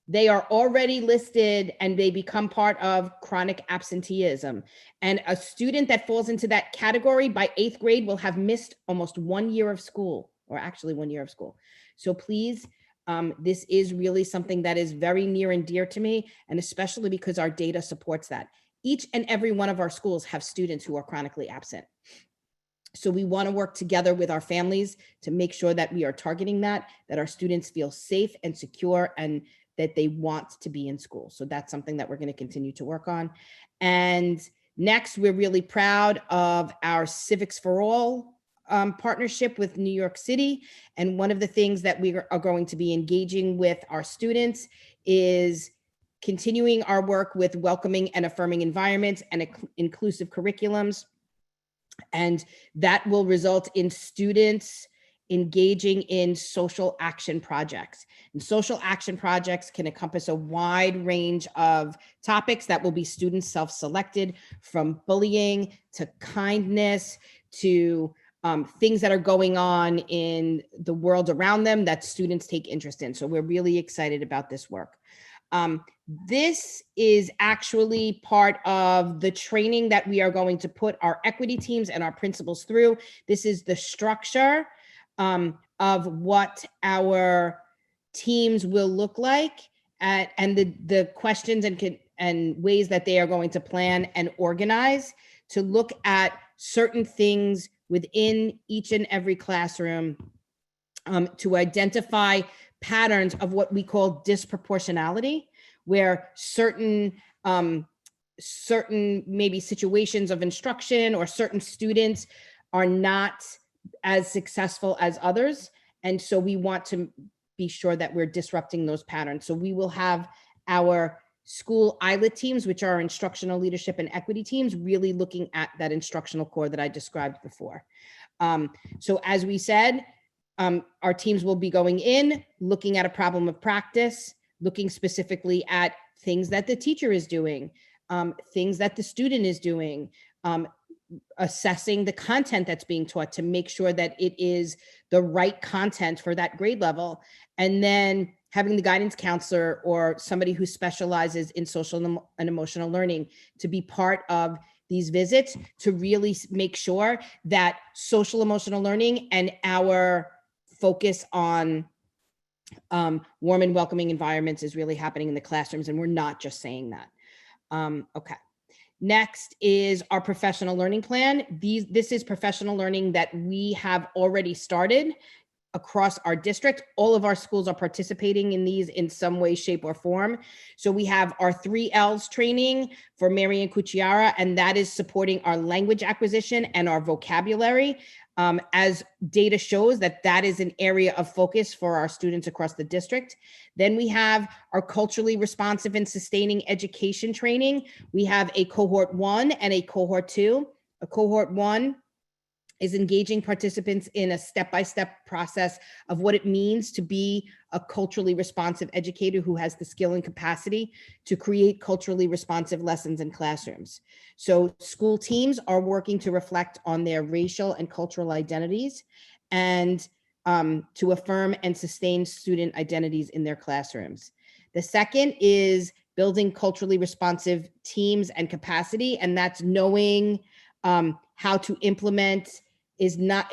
they are already listed and they become part of chronic absenteeism. And a student that falls into that category by 8th grade will have missed almost 1 year of school, or actually 1 year of school. So please, this is really something that is very near and dear to me, and especially because our data supports that. Each and every one of our schools have students who are chronically absent. So we want to work together with our families to make sure that we are targeting that our students feel safe and secure and that they want to be in school. So that's something that we're going to continue to work on. And next, we're really proud of our Civics for All partnership with New York City. And one of the things that we are going to be engaging with our students is continuing our work with welcoming and affirming environments and inclusive curriculums. And that will result in students engaging in social action projects. And social action projects can encompass a wide range of topics that will be student self-selected, from bullying to kindness to things that are going on in the world around them that students take interest in. So we're really excited about this work. This is actually part of the training that we are going to put our equity teams and our principals through. This is the structure of what our teams will look like and the questions and ways that they are going to plan and organize to look at certain things within each and every classroom, to identify patterns of what we call disproportionality, where certain maybe situations of instruction or certain students are not as successful as others. And so we want to be sure that we're disrupting those patterns. So we will have our school ILET teams, which are instructional leadership and equity teams, really looking at that instructional core that I described before. So as we said, our teams will be going in, looking at a problem of practice, looking specifically at things that the teacher is doing, things that the student is doing, assessing the content that's being taught to make sure that it is the right content for that grade level, and then having the guidance counselor or somebody who specializes in social and emotional learning to be part of these visits to really make sure that social emotional learning and our focus on warm and welcoming environments is really happening in the classrooms, and we're not just saying that. Okay. Next is our professional learning plan. This is professional learning that we have already started across our district. All of our schools are participating in these in some way, shape, or form. So we have our 3 L's training for Marian Cucciara, and that is supporting our language acquisition and our vocabulary. As data shows that is an area of focus for our students across the district. Then we have our culturally responsive and sustaining education training. We have a cohort 1 and a cohort 2. A cohort 1 is engaging participants in a step-by-step process of what it means to be a culturally responsive educator who has the skill and capacity to create culturally responsive lessons in classrooms. So school teams are working to reflect on their racial and cultural identities and to affirm and sustain student identities in their classrooms. The second is building culturally responsive teams and capacity, and that's knowing how to implement is just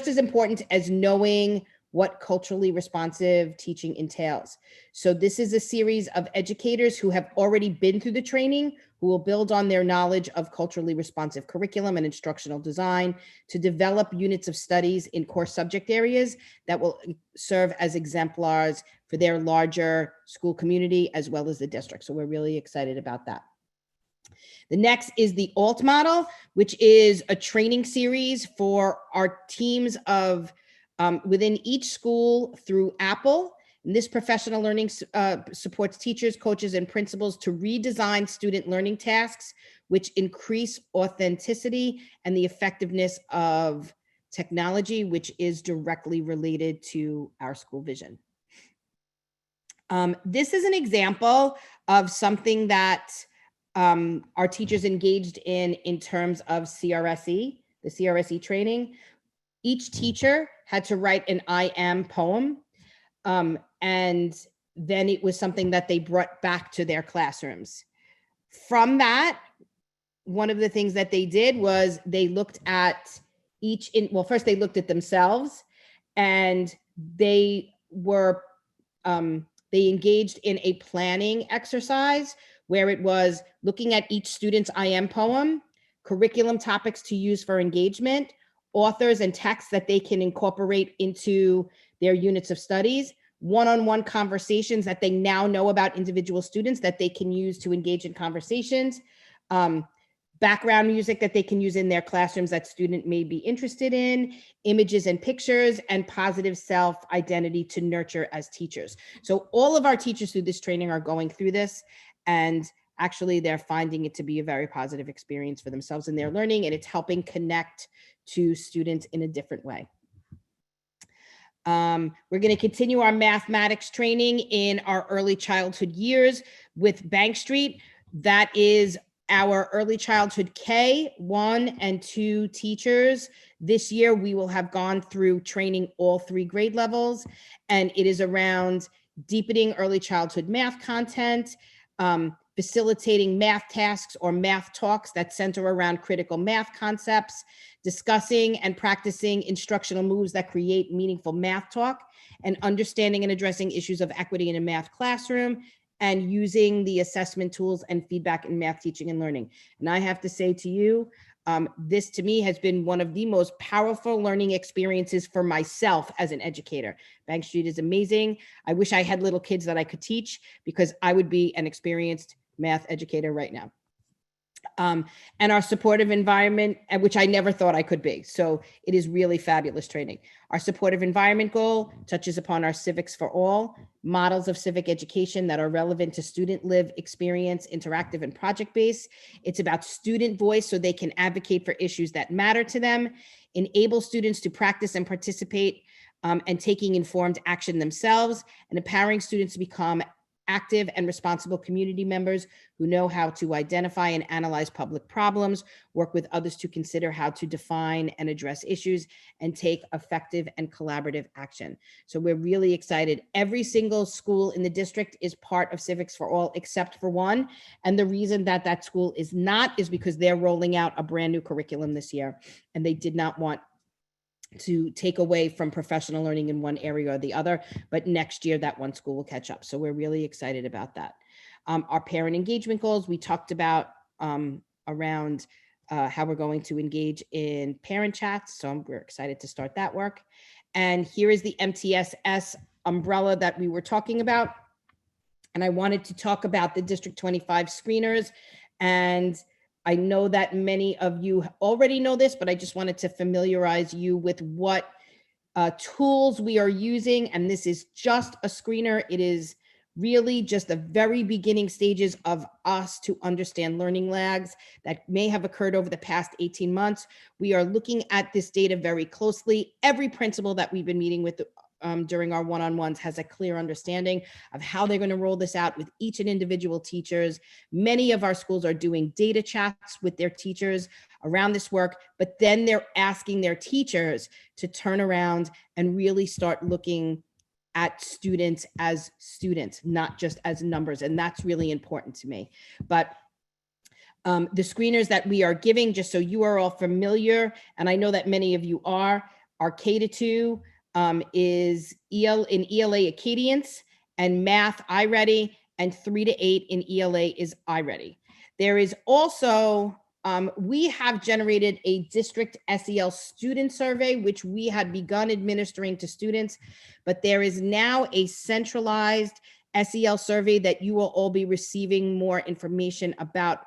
as important as knowing what culturally responsive teaching entails. So this is a series of educators who have already been through the training, who will build on their knowledge of culturally responsive curriculum and instructional design to develop units of studies in core subject areas that will serve as exemplars for their larger school community as well as the district. So we're really excited about that. The next is the ALT model, which is a training series for our teams of within each school through Apple. And this professional learning supports teachers, coaches, and principals to redesign student learning tasks, which increase authenticity and the effectiveness of technology, which is directly related to our school vision. This is an example of something that our teachers engaged in terms of CRSE, the CRSE training. Each teacher had to write an I am poem, and then it was something that they brought back to their classrooms. From that, one of the things that they did was they looked at first they looked at themselves, and they engaged in a planning exercise where it was looking at each student's I am poem, curriculum topics to use for engagement, authors and texts that they can incorporate into their units of studies, one-on-one conversations that they now know about individual students that they can use to engage in conversations, background music that they can use in their classrooms that student may be interested in, images and pictures, and positive self-identity to nurture as teachers. So all of our teachers through this training are going through this, and actually they're finding it to be a very positive experience for themselves in their learning, and it's helping connect to students in a different way. We're going to continue our mathematics training in our early childhood years with Bank Street. That is our early childhood K1 and 2 teachers. This year, we will have gone through training all 3 grade levels, and it is around deepening early childhood math content, facilitating math tasks or math talks that center around critical math concepts, discussing and practicing instructional moves that create meaningful math talk, and understanding and addressing issues of equity in a math classroom, and using the assessment tools and feedback in math teaching and learning. And I have to say to you, this to me has been one of the most powerful learning experiences for myself as an educator. Bank Street is amazing. I wish I had little kids that I could teach, because I would be an experienced math educator right now. And our supportive environment, which I never thought I could be. So it is really fabulous training. Our supportive environment goal touches upon our civics for all, models of civic education that are relevant to student live experience, interactive and project-based. It's about student voice so they can advocate for issues that matter to them, enable students to practice and participate and taking informed action themselves, and empowering students to become active and responsible community members who know how to identify and analyze public problems, work with others to consider how to define and address issues, and take effective and collaborative action. So we're really excited. Every single school in the district is part of Civics for All except for one. And the reason that that school is not is because they're rolling out a brand new curriculum this year, and they did not want to take away from professional learning in one area or the other, but next year that one school will catch up. So we're really excited about that. Our parent engagement goals, we talked about around how we're going to engage in parent chats. So we're excited to start that work. And here is the MTSS umbrella that we were talking about. And I wanted to talk about the District 25 screeners. And I know that many of you already know this, but I just wanted to familiarize you with what tools we are using. And this is just a screener. It is really just the very beginning stages of us to understand learning lags that may have occurred over the past 18 months. We are looking at this data very closely. Every principal that we've been meeting with during our one-on-ones has a clear understanding of how they're going to roll this out with each and individual teachers. Many of our schools are doing data chats with their teachers around this work, but then they're asking their teachers to turn around and really start looking at students as students, not just as numbers. And that's really important to me. But the screeners that we are giving, just so you are all familiar, and I know that many of you are K-2 is in ELA Acadience, and math iReady, and 3 to 8 in ELA is iReady. There is also, we have generated a district SEL student survey, which we had begun administering to students, but there is now a centralized SEL survey that you will all be receiving more information about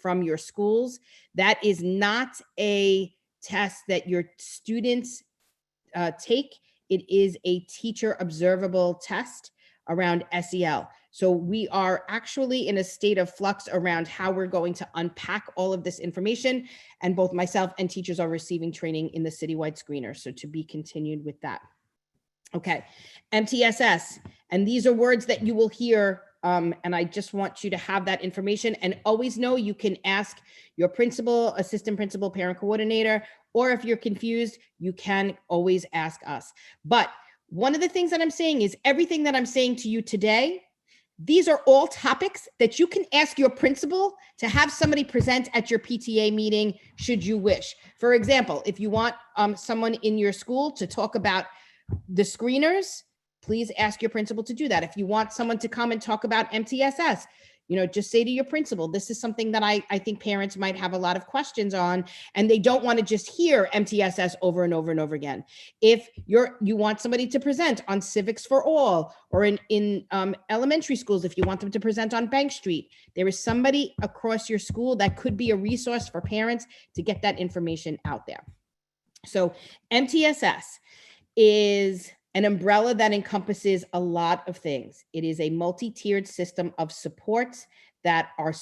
from your schools. That is not a test that your students take. It is a teacher observable test around SEL. So we are actually in a state of flux around how we're going to unpack all of this information. And both myself and teachers are receiving training in the citywide screener. So to be continued with that. Okay, MTSS. And these are words that you will hear. And I just want you to have that information, and always know you can ask your principal, assistant principal, parent coordinator, or if you're confused, you can always ask us. But one of the things that I'm saying is everything that I'm saying to you today, these are all topics that you can ask your principal to have somebody present at your PTA meeting, should you wish. For example, if you want someone in your school to talk about the screeners, please ask your principal to do that. If you want someone to come and talk about MTSS, just say to your principal, this is something that I think parents might have a lot of questions on, and they don't want to just hear MTSS over and over and over again. If you want somebody to present on Civics for All, or in elementary schools, if you want them to present on Bank Street, there is somebody across your school that could be a resource for parents to get that information out there. So MTSS is an umbrella that encompasses a lot of things. It is a multi-tiered system of supports that are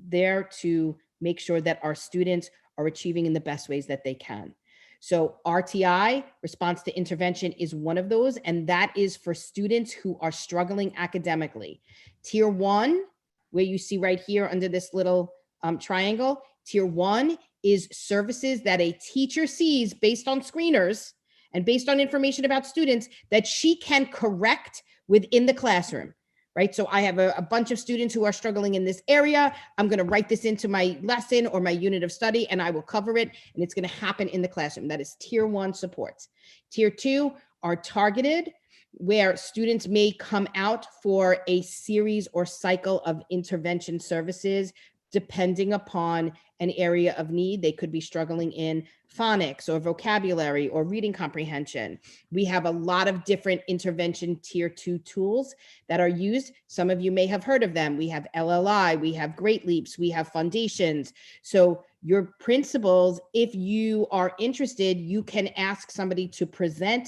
there to make sure that our students are achieving in the best ways that they can. So RTI, response to intervention, is one of those, and that is for students who are struggling academically. Tier 1, where you see right here under this little triangle, Tier 1 is services that a teacher sees based on screeners and based on information about students that she can correct within the classroom. right? So I have a bunch of students who are struggling in this area. I'm going to write this into my lesson or my unit of study, and I will cover it, and it's going to happen in the classroom. That is tier 1 supports. Tier 2 are targeted, where students may come out for a series or cycle of intervention services, depending upon an area of need. They could be struggling in phonics or vocabulary or reading comprehension. We have a lot of different intervention tier 2 tools that are used. Some of you may have heard of them. We have LLI, we have Great Leaps, we have Foundations. So your principals, if you are interested, you can ask somebody to present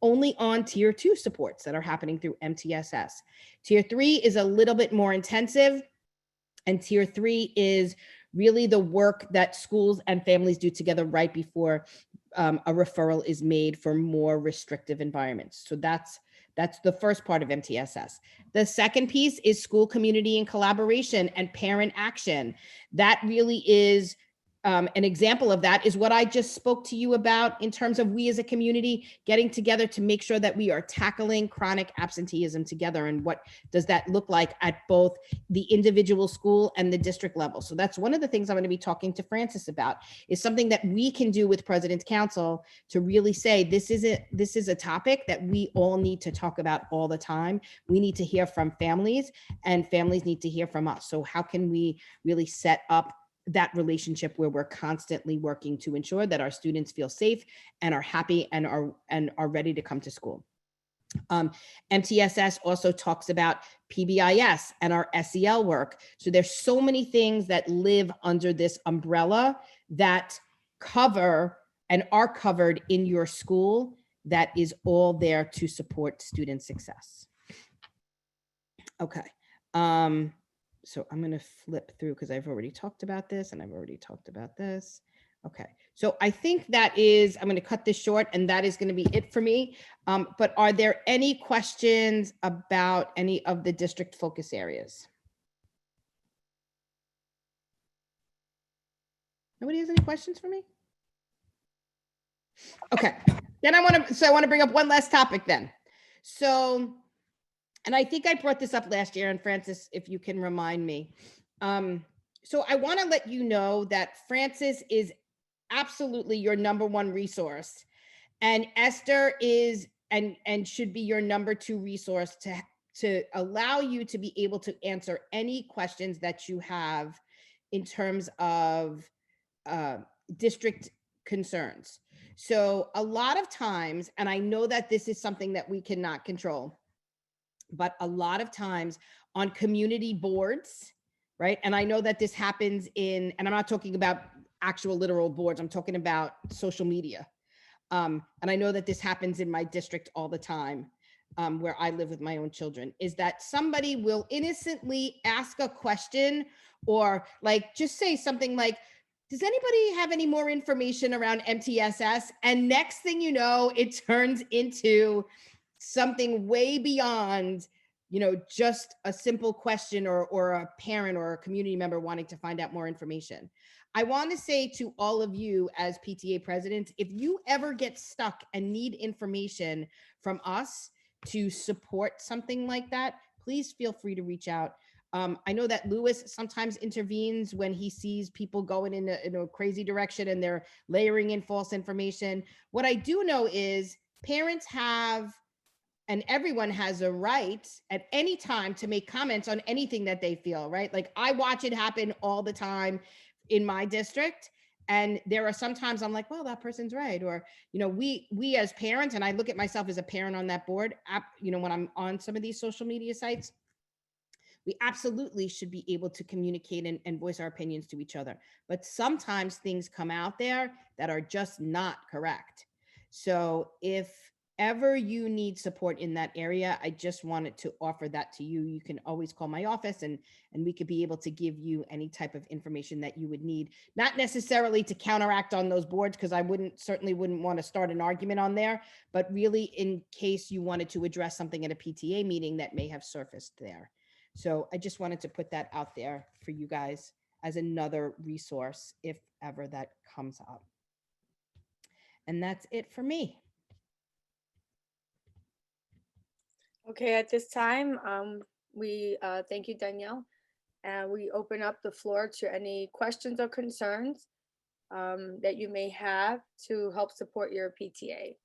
only on tier 2 supports that are happening through MTSS. Tier 3 is a little bit more intensive, and tier 3 is really the work that schools and families do together right before a referral is made for more restrictive environments. So that's the first part of MTSS. The second piece is school community and collaboration and parent action. That really is an example of that is what I just spoke to you about in terms of we as a community getting together to make sure that we are tackling chronic absenteeism together. And what does that look like at both the individual school and the district level? So that's one of the things I'm going to be talking to Francis about, is something that we can do with President's Council to really say, this is a topic that we all need to talk about all the time. We need to hear from families, and families need to hear from us. So how can we really set up that relationship where we're constantly working to ensure that our students feel safe and are happy and are ready to come to school? MTSS also talks about PBIS and our SEL work. So there's so many things that live under this umbrella that cover and are covered in your school that is all there to support student success. Okay. So I'm going to flip through because I've already talked about this and I've already talked about this. Okay. So I think that is, I'm going to cut this short, and that is going to be it for me. But are there any questions about any of the district focus areas? Nobody has any questions for me? Okay. Then I want to bring up one last topic then. So, and I think I brought this up last year, and Francis, if you can remind me. So I want to let you know that Francis is absolutely your number 1 resource, and Esther is and should be your number 2 resource to allow you to be able to answer any questions that you have in terms of district concerns. So a lot of times, and I know that this is something that we cannot control, but a lot of times on community boards, right? And I know that this happens and I'm not talking about actual literal boards, I'm talking about social media. And I know that this happens in my district all the time, where I live with my own children, is that somebody will innocently ask a question or like just say something like, does anybody have any more information around MTSS? And next thing you know, it turns into something way beyond, just a simple question or a parent or a community member wanting to find out more information. I want to say to all of you as PTA presidents, if you ever get stuck and need information from us to support something like that, please feel free to reach out. I know that Lewis sometimes intervenes when he sees people going in a crazy direction and they're layering in false information. What I do know is parents have, and everyone has a right at any time to make comments on anything that they feel, right? Like I watch it happen all the time in my district. And there are sometimes I'm like, well, that person's right. Or, we as parents, and I look at myself as a parent on that board, when I'm on some of these social media sites, we absolutely should be able to communicate and voice our opinions to each other. But sometimes things come out there that are just not correct. So if ever you need support in that area, I just wanted to offer that to you. You can always call my office and we could be able to give you any type of information that you would need, not necessarily to counteract on those boards, because I certainly wouldn't want to start an argument on there, but really in case you wanted to address something at a PTA meeting that may have surfaced there. So I just wanted to put that out there for you guys as another resource if ever that comes up. And that's it for me. Okay, at this time, we thank you, Danielle. And we open up the floor to any questions or concerns that you may have to help support your PTA.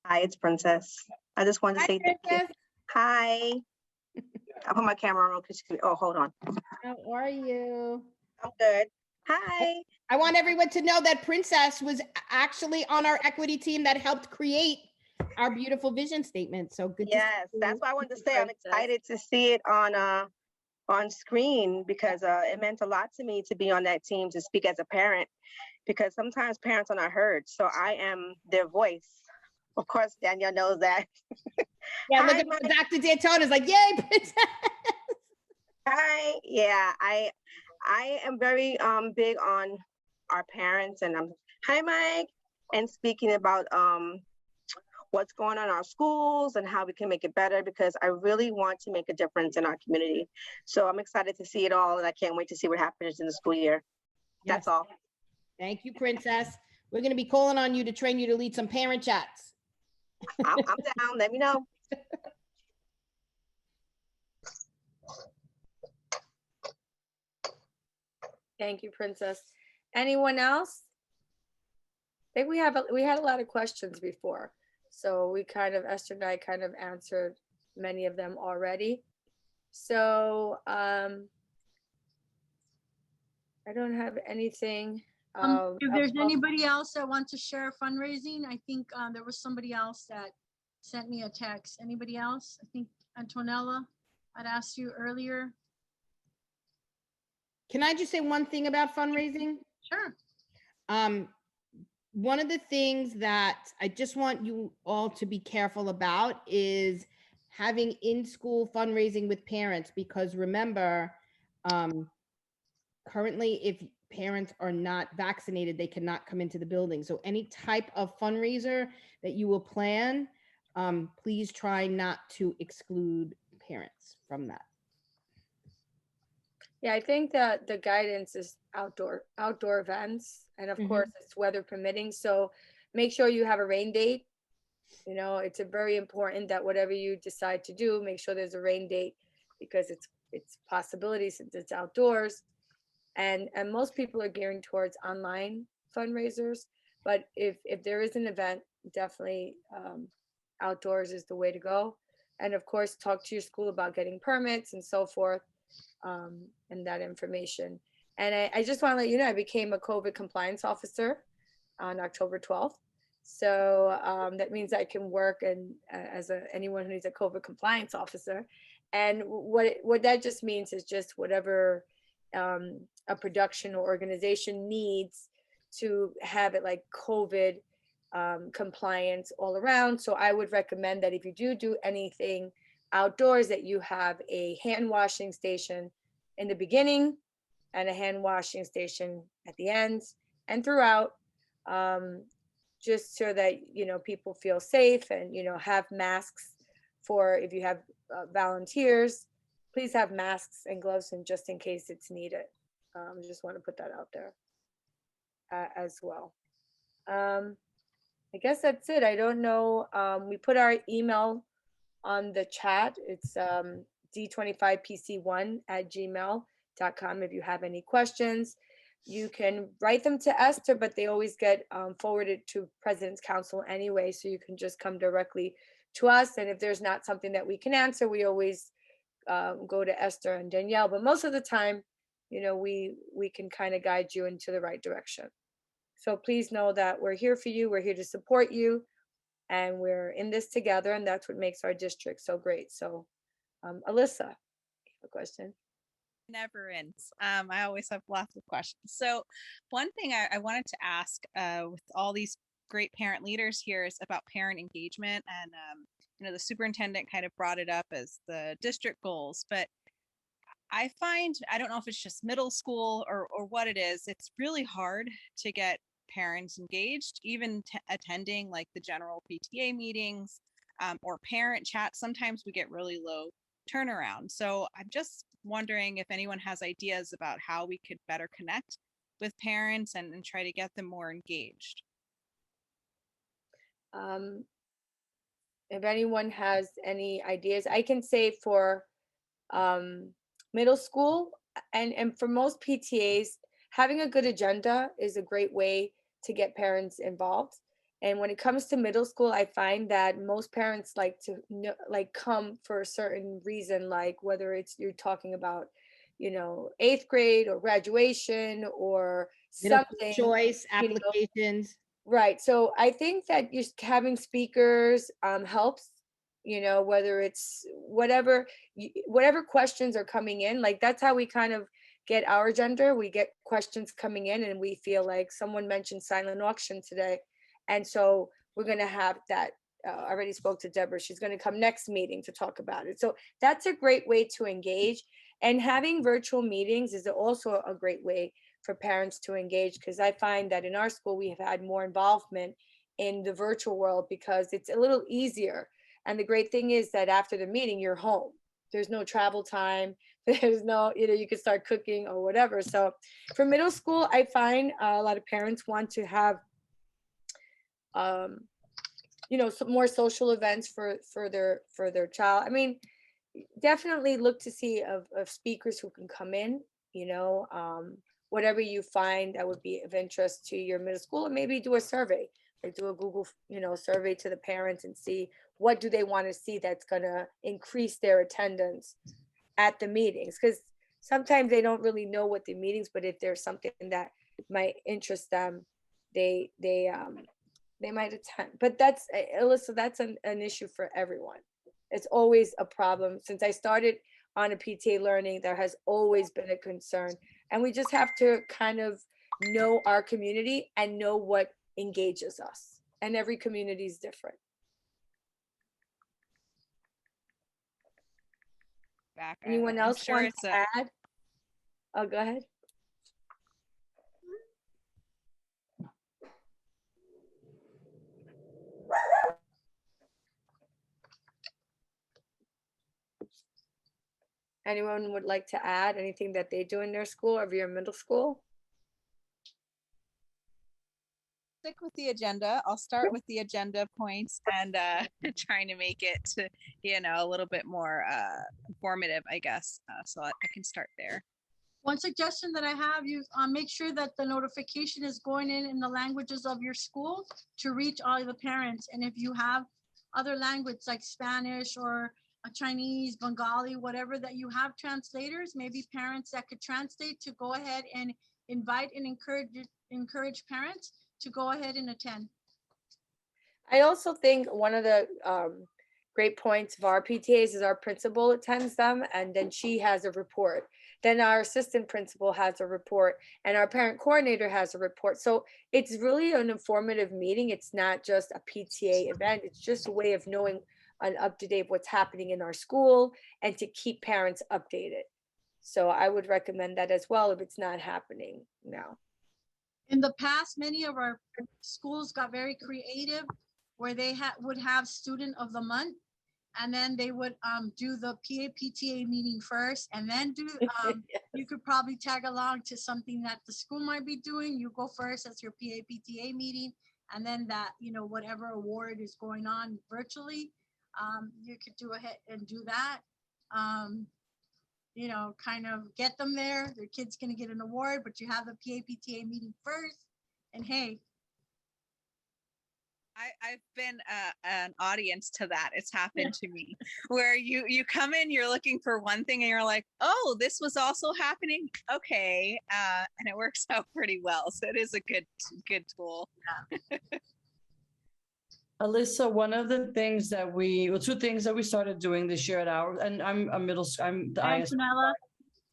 Hi, it's Princess. I just wanted to Hi, say thank you. Princess. Hi. I'll put my camera on because oh, hold on. How are you? I'm good. Hi. I want everyone to know that Princess was actually on our equity team that helped create our beautiful vision statement. So good. Yes, that's why I wanted to say I'm Princess. excited to see it on screen because it meant a lot to me to be on that team to speak as a parent because sometimes parents are not heard. So I am their voice. Of course, Danielle knows that. Yeah, look Hi, at Mike. Dr. Daytona's like, yay, Princess. Hi. Yeah, I am very big on our parents and hi Mike and speaking about what's going on in our schools and how we can make it better because I really want to make a difference in our community. So I'm excited to see it all and I can't wait to see what happens in the school year. That's Yes. all. Thank you, Princess. We're going to be calling on you to train you to lead some parent chats. I'm down. Let me know. Thank you, Princess. Anyone else? I think we had a lot of questions before. So we Esther and I kind of answered many of them already. So I don't have anything. If there's anybody else that wants to share fundraising, I think there was somebody else that sent me a text. Anybody else? I think Antonella, I'd asked you earlier. Can I just say one thing about fundraising? Sure. One of the things that I just want you all to be careful about is having in-school fundraising with parents, because remember, currently, if parents are not vaccinated, they cannot come into the building. So any type of fundraiser that you will plan, please try not to exclude parents from that. Yeah, I think that the guidance is outdoor events, and of course it's weather permitting. So make sure you have a rain date. You know, it's very important that whatever you decide to do, make sure there's a rain date because it's possibilities since it's outdoors. And most people are gearing towards online fundraisers, but if there is an event, definitely outdoors is the way to go. And of course, talk to your school about getting permits and so forth. And that information. And I just want to let you know, I became a COVID compliance officer on October 12th. So that means I can work and as anyone who needs a COVID compliance officer. And what that just means is just whatever a production or organization needs to have it like COVID compliance all around. So I would recommend that if you do anything outdoors, that you have a hand washing station in the beginning and a hand washing station at the ends and throughout, just so that, you know, people feel safe and, you know, have masks for if you have volunteers, please have masks and gloves and just in case it's needed. Just want to put that out there as well. I guess that's it. I don't know. We put our email on the chat. It's d25pc1@gmail.com. If you have any questions, you can write them to Esther, but they always get forwarded to President's Council anyway, so you can just come directly to us. And if there's not something that we can answer, we always go to Esther and Danielle. But most of the time, you know, we can kind of guide you into the right direction. So please know that we're here for you. We're here to support you. And we're in this together, and that's what makes our district so great. So, Alyssa, you have a question? Never ends. I always have lots of questions. So one thing I wanted to ask with all these great parent leaders here is about parent engagement. And, you know, the superintendent kind of brought it up as the district goals, but I find, I don't know if it's just middle school or what it is, it's really hard to get parents engaged, even attending like the general PTA meetings or parent chat. Sometimes we get really low turnaround. So I'm just wondering if anyone has ideas about how we could better connect with parents and try to get them more engaged. if anyone has any ideas, I can say for middle school and for most PTAs, having a good agenda is a great way to get parents involved. And when it comes to middle school, I find that most parents like to like come for a certain reason, like whether it's you're talking about, 8th grade or graduation or Middle school something. choice you know. applications. Right. So I think that just having speakers helps, whether it's whatever questions are coming in, like that's how we kind of get our agenda. We get questions coming in and we feel like someone mentioned silent auction today. And so we're going to have that. I already spoke to Deborah. She's going to come next meeting to talk about it. So that's a great way to engage. And having virtual meetings is also a great way for parents to engage, because I find that in our school, we have had more involvement in the virtual world because it's a little easier. And the great thing is that after the meeting, you're home. There's no travel time. There's no, you can start cooking or whatever. So for middle school, I find a lot of parents want to have, some more social events for their child. I mean, definitely look to see of speakers who can come in, whatever you find that would be of interest to your middle school, and maybe do a survey, like do a Google, survey to the parents and see what do they want to see that's going to increase their attendance at the meetings. Because sometimes they don't really know what the meetings, but if there's something that might interest them, they might attend. But that's, Alyssa, that's an issue for everyone. It's always a problem. Since I started on a PTA learning, there has always been a concern. And we just have to kind of know our community and know what engages us. And every community is different. Anyone else want to add? Oh, go ahead. Anyone would like to add anything that they do in their school or your middle school? Stick with the agenda. I'll start with the agenda points and trying to make it, a little bit more informative, I guess. So I can start there. One suggestion that I have, you make sure that the notification is going in the languages of your school to reach all the parents. And if you have other language like Spanish or Chinese, Bengali, whatever, that you have translators, maybe parents that could translate, to go ahead and invite and encourage parents to go ahead and attend. I also think one of the great points of our PTAs is our principal attends them, and then she has a report. Then our assistant principal has a report, and our parent coordinator has a report. So it's really an informative meeting. It's not just a PTA event. It's just a way of knowing an up-to-date what's happening in our school and to keep parents updated. So I would recommend that as well if it's not happening now. In the past, many of our schools got very creative where they would have student of the month, and then they would do the PTA meeting first, and then do Yes. You could probably tag along to something that the school might be doing. You go first as your PTA meeting, and then that, whatever award is going on virtually, you could do ahead and do that. Kind of get them there. Their kid's gonna get an award, but you have the PTA meeting first, and hey. I've been an audience to that. It's happened to me where you come in, you're looking for one thing and you're like, oh, this was also happening. Okay. And it works out pretty well. So it is a good tool. Yeah. Alyssa, one of the things that two things that we started doing this year at our, and I'm the IS.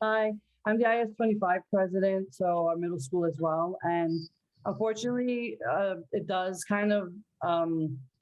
Hi, I'm the IS 25 president, so our middle school as well. And unfortunately, it does kind of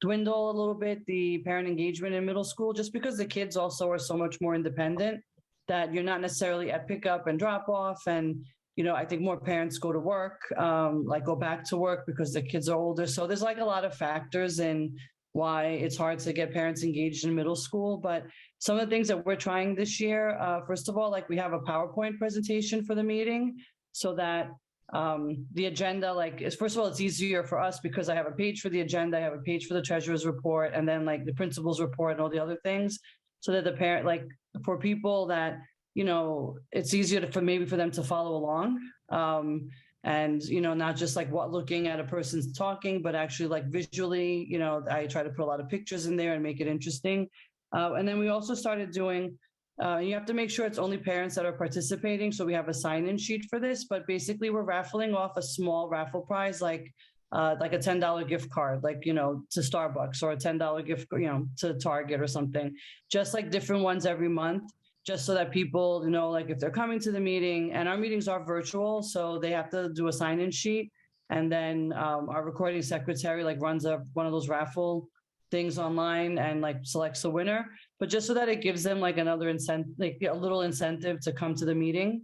dwindle a little bit, the parent engagement in middle school, just because the kids also are so much more independent that you're not necessarily at pickup and drop off. And I think more parents go to work, go back to work because the kids are older. So there's a lot of factors in why it's hard to get parents engaged in middle school. But some of the things that we're trying this year, first of all, we have a PowerPoint presentation for the meeting so that The agenda, like, is first of all, it's easier for us because I have a page for the agenda, I have a page for the treasurer's report, and then like the principal's report and all the other things. So that the parent, like, for people that, you know, it's easier for maybe for them to follow along. And, you know, not just like what looking at a person's talking, but actually like visually, you know, I try to put a lot of pictures in there and make it interesting. And then we also started doing, you have to make sure it's only parents that are participating. So we have a sign-in sheet for this, but basically we're raffling off a small raffle prize, like a $10 gift card, like, you know, to Starbucks, or a $10 gift, you know, to Target or something, just like different ones every month, just so that people, you know, like if they're coming to the meeting, and our meetings are virtual, so they have to do a sign-in sheet. And then our recording secretary like runs one of those raffle things online and like selects the winner, but just so that it gives them like another incentive, like a little incentive to come to the meeting.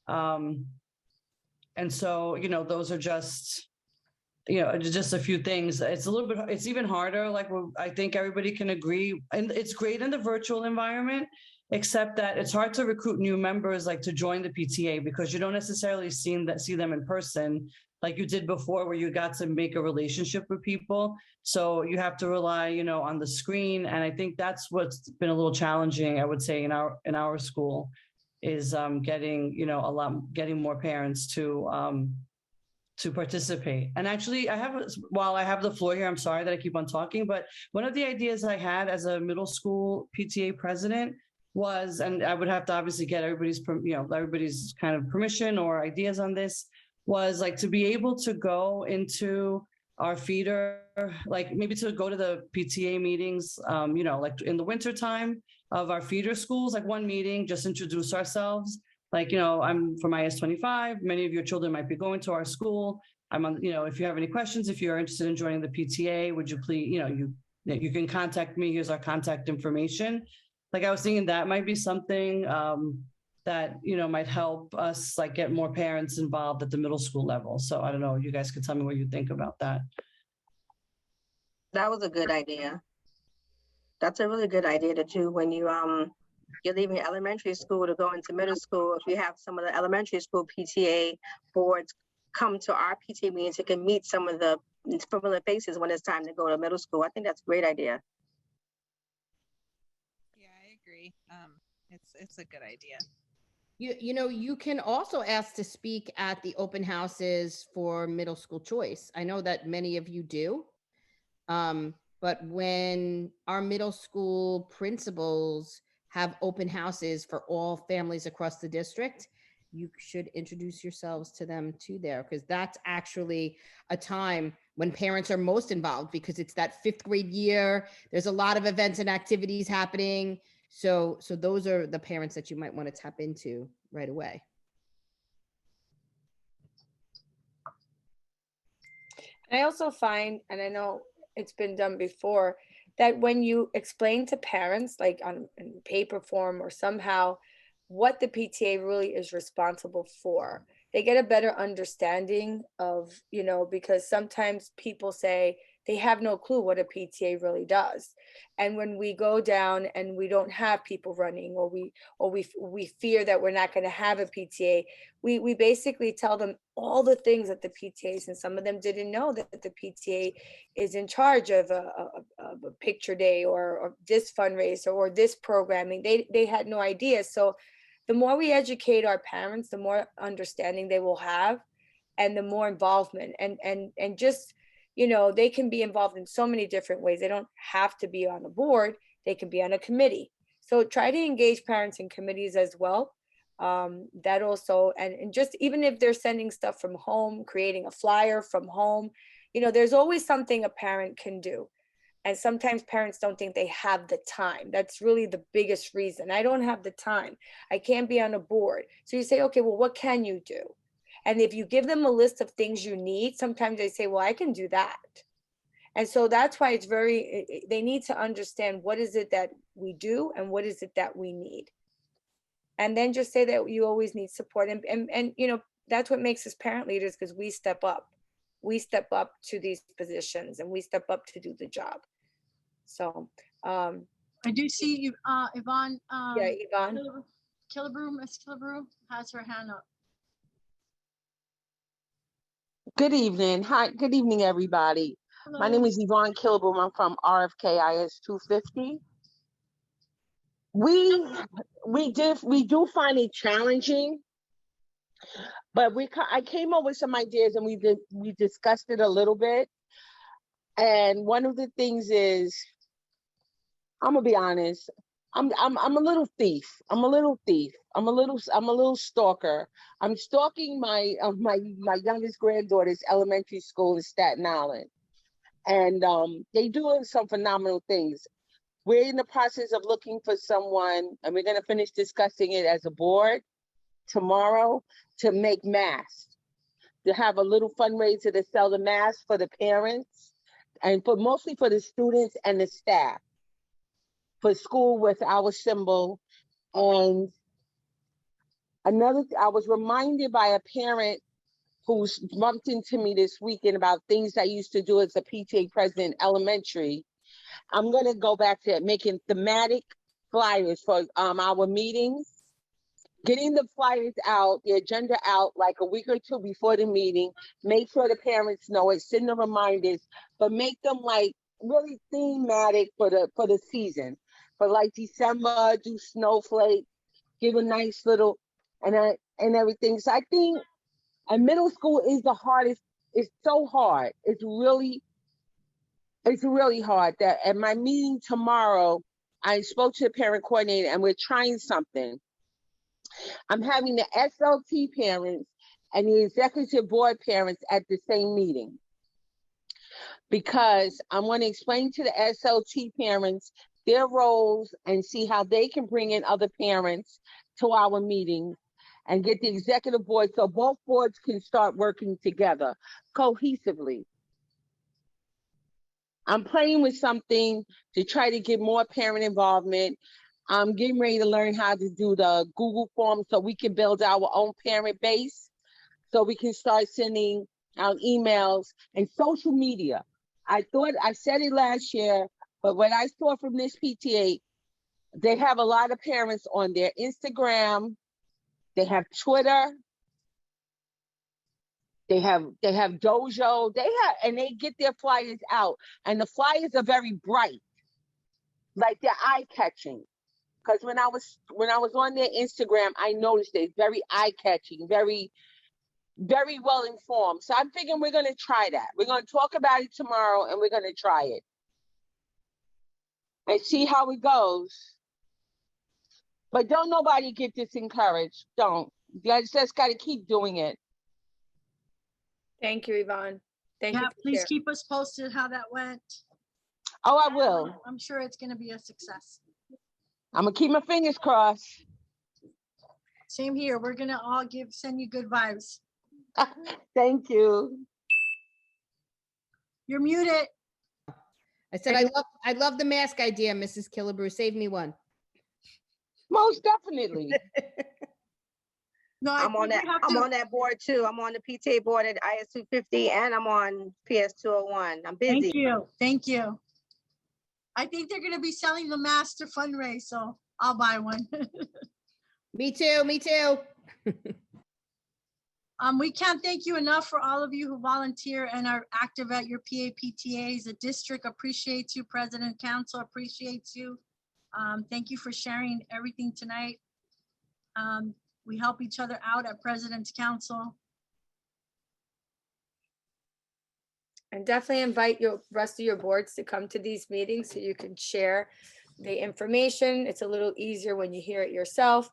And so, you know, those are just, you know, just a few things. It's a little bit, it's even harder. Like, I think everybody can agree, and it's great in the virtual environment, except that it's hard to recruit new members, like to join the PTA, because you don't necessarily see them in person like you did before, where you got to make a relationship with people. So you have to rely, you know, on the screen. And I think that's what's been a little challenging, I would say, in our school, is getting, you know, getting more parents to participate. And actually, while I have the floor here, I'm sorry that I keep on talking, but one of the ideas I had as a middle school PTA president was, and I would have to obviously get everybody's kind of permission or ideas on this, was like to be able to go into our feeder, like maybe to go to the PTA meetings, you know, like in the winter time of our feeder schools, like one meeting, just introduce ourselves. Like, you know, I'm from IS-25. Many of your children might be going to our school. I'm on, you know, if you have any questions, if you're interested in joining the PTA, would you please, you know, you can contact me. Here's our contact information. Like, I was thinking that might be something that, you know, might help us like get more parents involved at the middle school level. So I don't know, you guys could tell me what you think about that. That was a good idea. That's a really good idea to do when you're leaving elementary school to go into middle school. If you have some of the elementary school PTA boards come to our PTA meetings, you can meet some of the familiar faces when it's time to go to middle school. I think that's a great idea. Yeah, I agree. It's a good idea. You know, you can also ask to speak at the open houses for middle school choice. I know that many of you do. But when our middle school principals have open houses for all families across the district, you should introduce yourselves to them too there, because that's actually a time when parents are most involved, because it's that 5th grade year. There's a lot of events and activities happening. So those are the parents that you might want to tap into right away. I also find, and I know it's been done before, that when you explain to parents, like in paper form or somehow, what the PTA really is responsible for, they get a better understanding of, you know, because sometimes people say they have no clue what a PTA really does. And when we go down and we don't have people running, or we fear that we're not going to have a PTA, we basically tell them all the things that the PTAs, and some of them didn't know that the PTA is in charge of a picture day or this fundraiser or this programming. They had no idea. So the more we educate our parents, the more understanding they will have, and the more involvement, and just, you know, they can be involved in so many different ways. They don't have to be on the board. They can be on a committee. So try to engage parents in committees as well. That also, and just even if they're sending stuff from home, creating a flyer from home, you know, there's always something a parent can do. And sometimes parents don't think they have the time. That's really the biggest reason. I don't have the time. I can't be on a board. So you say, okay, well, what can you do? And if you give them a list of things you need, sometimes they say, well, I can do that. And so that's why they need to understand what is it that we do and what is it that we need. And then just say that you always need support. And you know, that's what makes us parent leaders, because we step up. We step up to these positions and we step up to do the job. So I do see you, Yvonne. Yeah, Yvonne. Killebrew, Miss Killebrew has her hand up. Good evening. Hi, good evening, everybody. My name is Yvonne Kilboom. I'm from RFKIS 250. We do find it challenging, but I came up with some ideas and we discussed it a little bit. And one of the things is, I'm gonna be honest, I'm a little thief. I'm a little stalker. I'm stalking my youngest granddaughter's elementary school in Staten Island. And they doing some phenomenal things. We're in the process of looking for someone, and we're gonna finish discussing it as a board tomorrow, to make masks, to have a little fundraiser to sell the masks for the parents and mostly for the students and the staff, for school with our symbol. And I was reminded by a parent who's bumped into me this weekend about things I used to do as a PTA president elementary. I'm going to go back to making thematic flyers for our meetings, getting the flyers out, the agenda out like a week or two before the meeting. Make sure the parents know it, send the reminders, but make them like really thematic for the season. For like December, do snowflake, give a nice little and everything. So I think middle school is the hardest. It's so hard. It's really hard. That at my meeting tomorrow, I spoke to the parent coordinator and we're trying something. I'm having the SLT parents and the executive board parents at the same meeting, because I want to explain to the SLT parents their roles and see how they can bring in other parents to our meetings and get the executive board so both boards can start working together cohesively. I'm playing with something to try to get more parent involvement. I'm getting ready to learn how to do the Google form so we can build our own parent base, so we can start sending out emails and social media. I thought I said it last year, but what I saw from this PTA, they have a lot of parents on their Instagram, they have Twitter, they have Dojo, and they get their flyers out, and the flyers are very bright, like they're eye-catching. Because when I was on their Instagram, I noticed it's very eye-catching, very, very well informed. So I'm thinking we're gonna try that. We're gonna talk about it tomorrow and we're gonna try it and see how it goes. But don't nobody get disencouraged. Don't. You just gotta keep doing it. Thank you, Yvonne. Thank you. Yeah, for please sharing. keep us posted how that went. Oh, I will. I'm sure it's gonna be a success. I'm gonna keep my fingers crossed. Same here. We're gonna all send you good vibes. Thank you. You're muted. I said, I love the mask idea, Mrs. Killebrew. Save me one. Most definitely. No, I'm on that board too. I'm on the PTA board at IS 250 and I'm on PS 201. I'm busy. Thank you. Thank you. I think they're going to be selling the master fundraise, so I'll buy one. Me too. Me too. We can't thank you enough for all of you who volunteer and are active at your PAPTAs. The district appreciates you. President Council appreciates you. Thank you for sharing everything tonight. We help each other out at President's Council. And definitely invite your rest of your boards to come to these meetings so you can share the information. It's a little easier when you hear it yourself,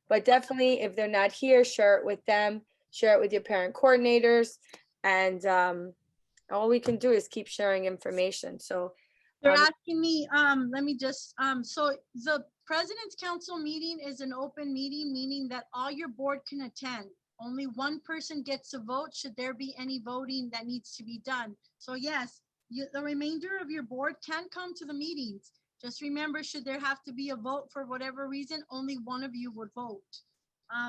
but definitely if they're not here, share it with them, share it with your parent coordinators. And all we can do is keep sharing information. So they're asking me, let me just, so the President's Council meeting is an open meeting, meaning that all your board can attend. Only one person gets to vote should there be any voting that needs to be done. So yes, the remainder of your board can come to the meetings. Just remember, should there have to be a vote for whatever reason, only one of you would vote.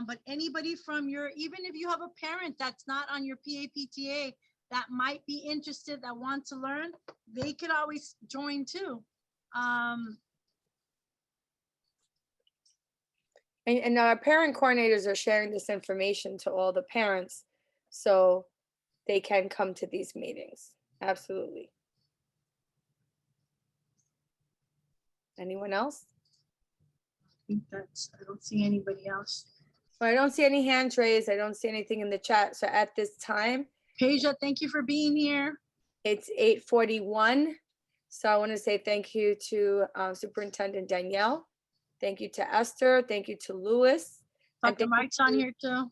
But anybody from even if you have a parent that's not on your PAPTA that might be interested, that wants to learn, they could always join too. And our parent coordinators are sharing this information to all the parents. So they can come to these meetings. Absolutely. Anyone else? I don't see anybody else. Well, I don't see any hands raised. I don't see anything in the chat. So at this time, Peja, thank you for being here. it's 8:41. So I want to say thank you to Superintendent Danielle. Thank you to Esther. Thank you to Louis. And Dr. thank you Mike's on to- here too.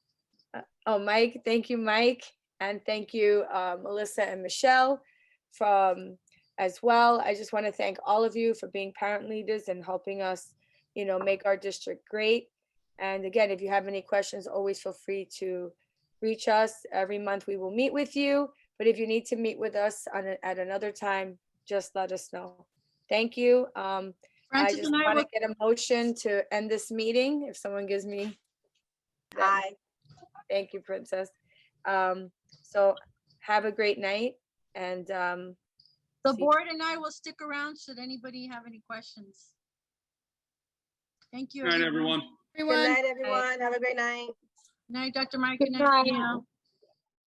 Oh, Mike, thank you, Mike. And thank you, Melissa and Michelle from as well. I just want to thank all of you for being parent leaders and helping us, make our district great. And again, if you have any questions, always feel free to reach us. Every month we will meet with you. But if you need to meet with us at another time, just let us know. Thank you. I Francis just and I want to will, get a motion to end this meeting. If someone gives me. that- Aye. Thank you, Princess. So have a great night and the see- board and I will stick around should anybody have any questions. Thank you. All right, everyone. Good night, everyone. Have a great night. Night, Dr. Mike. Good Good night, night. Danielle.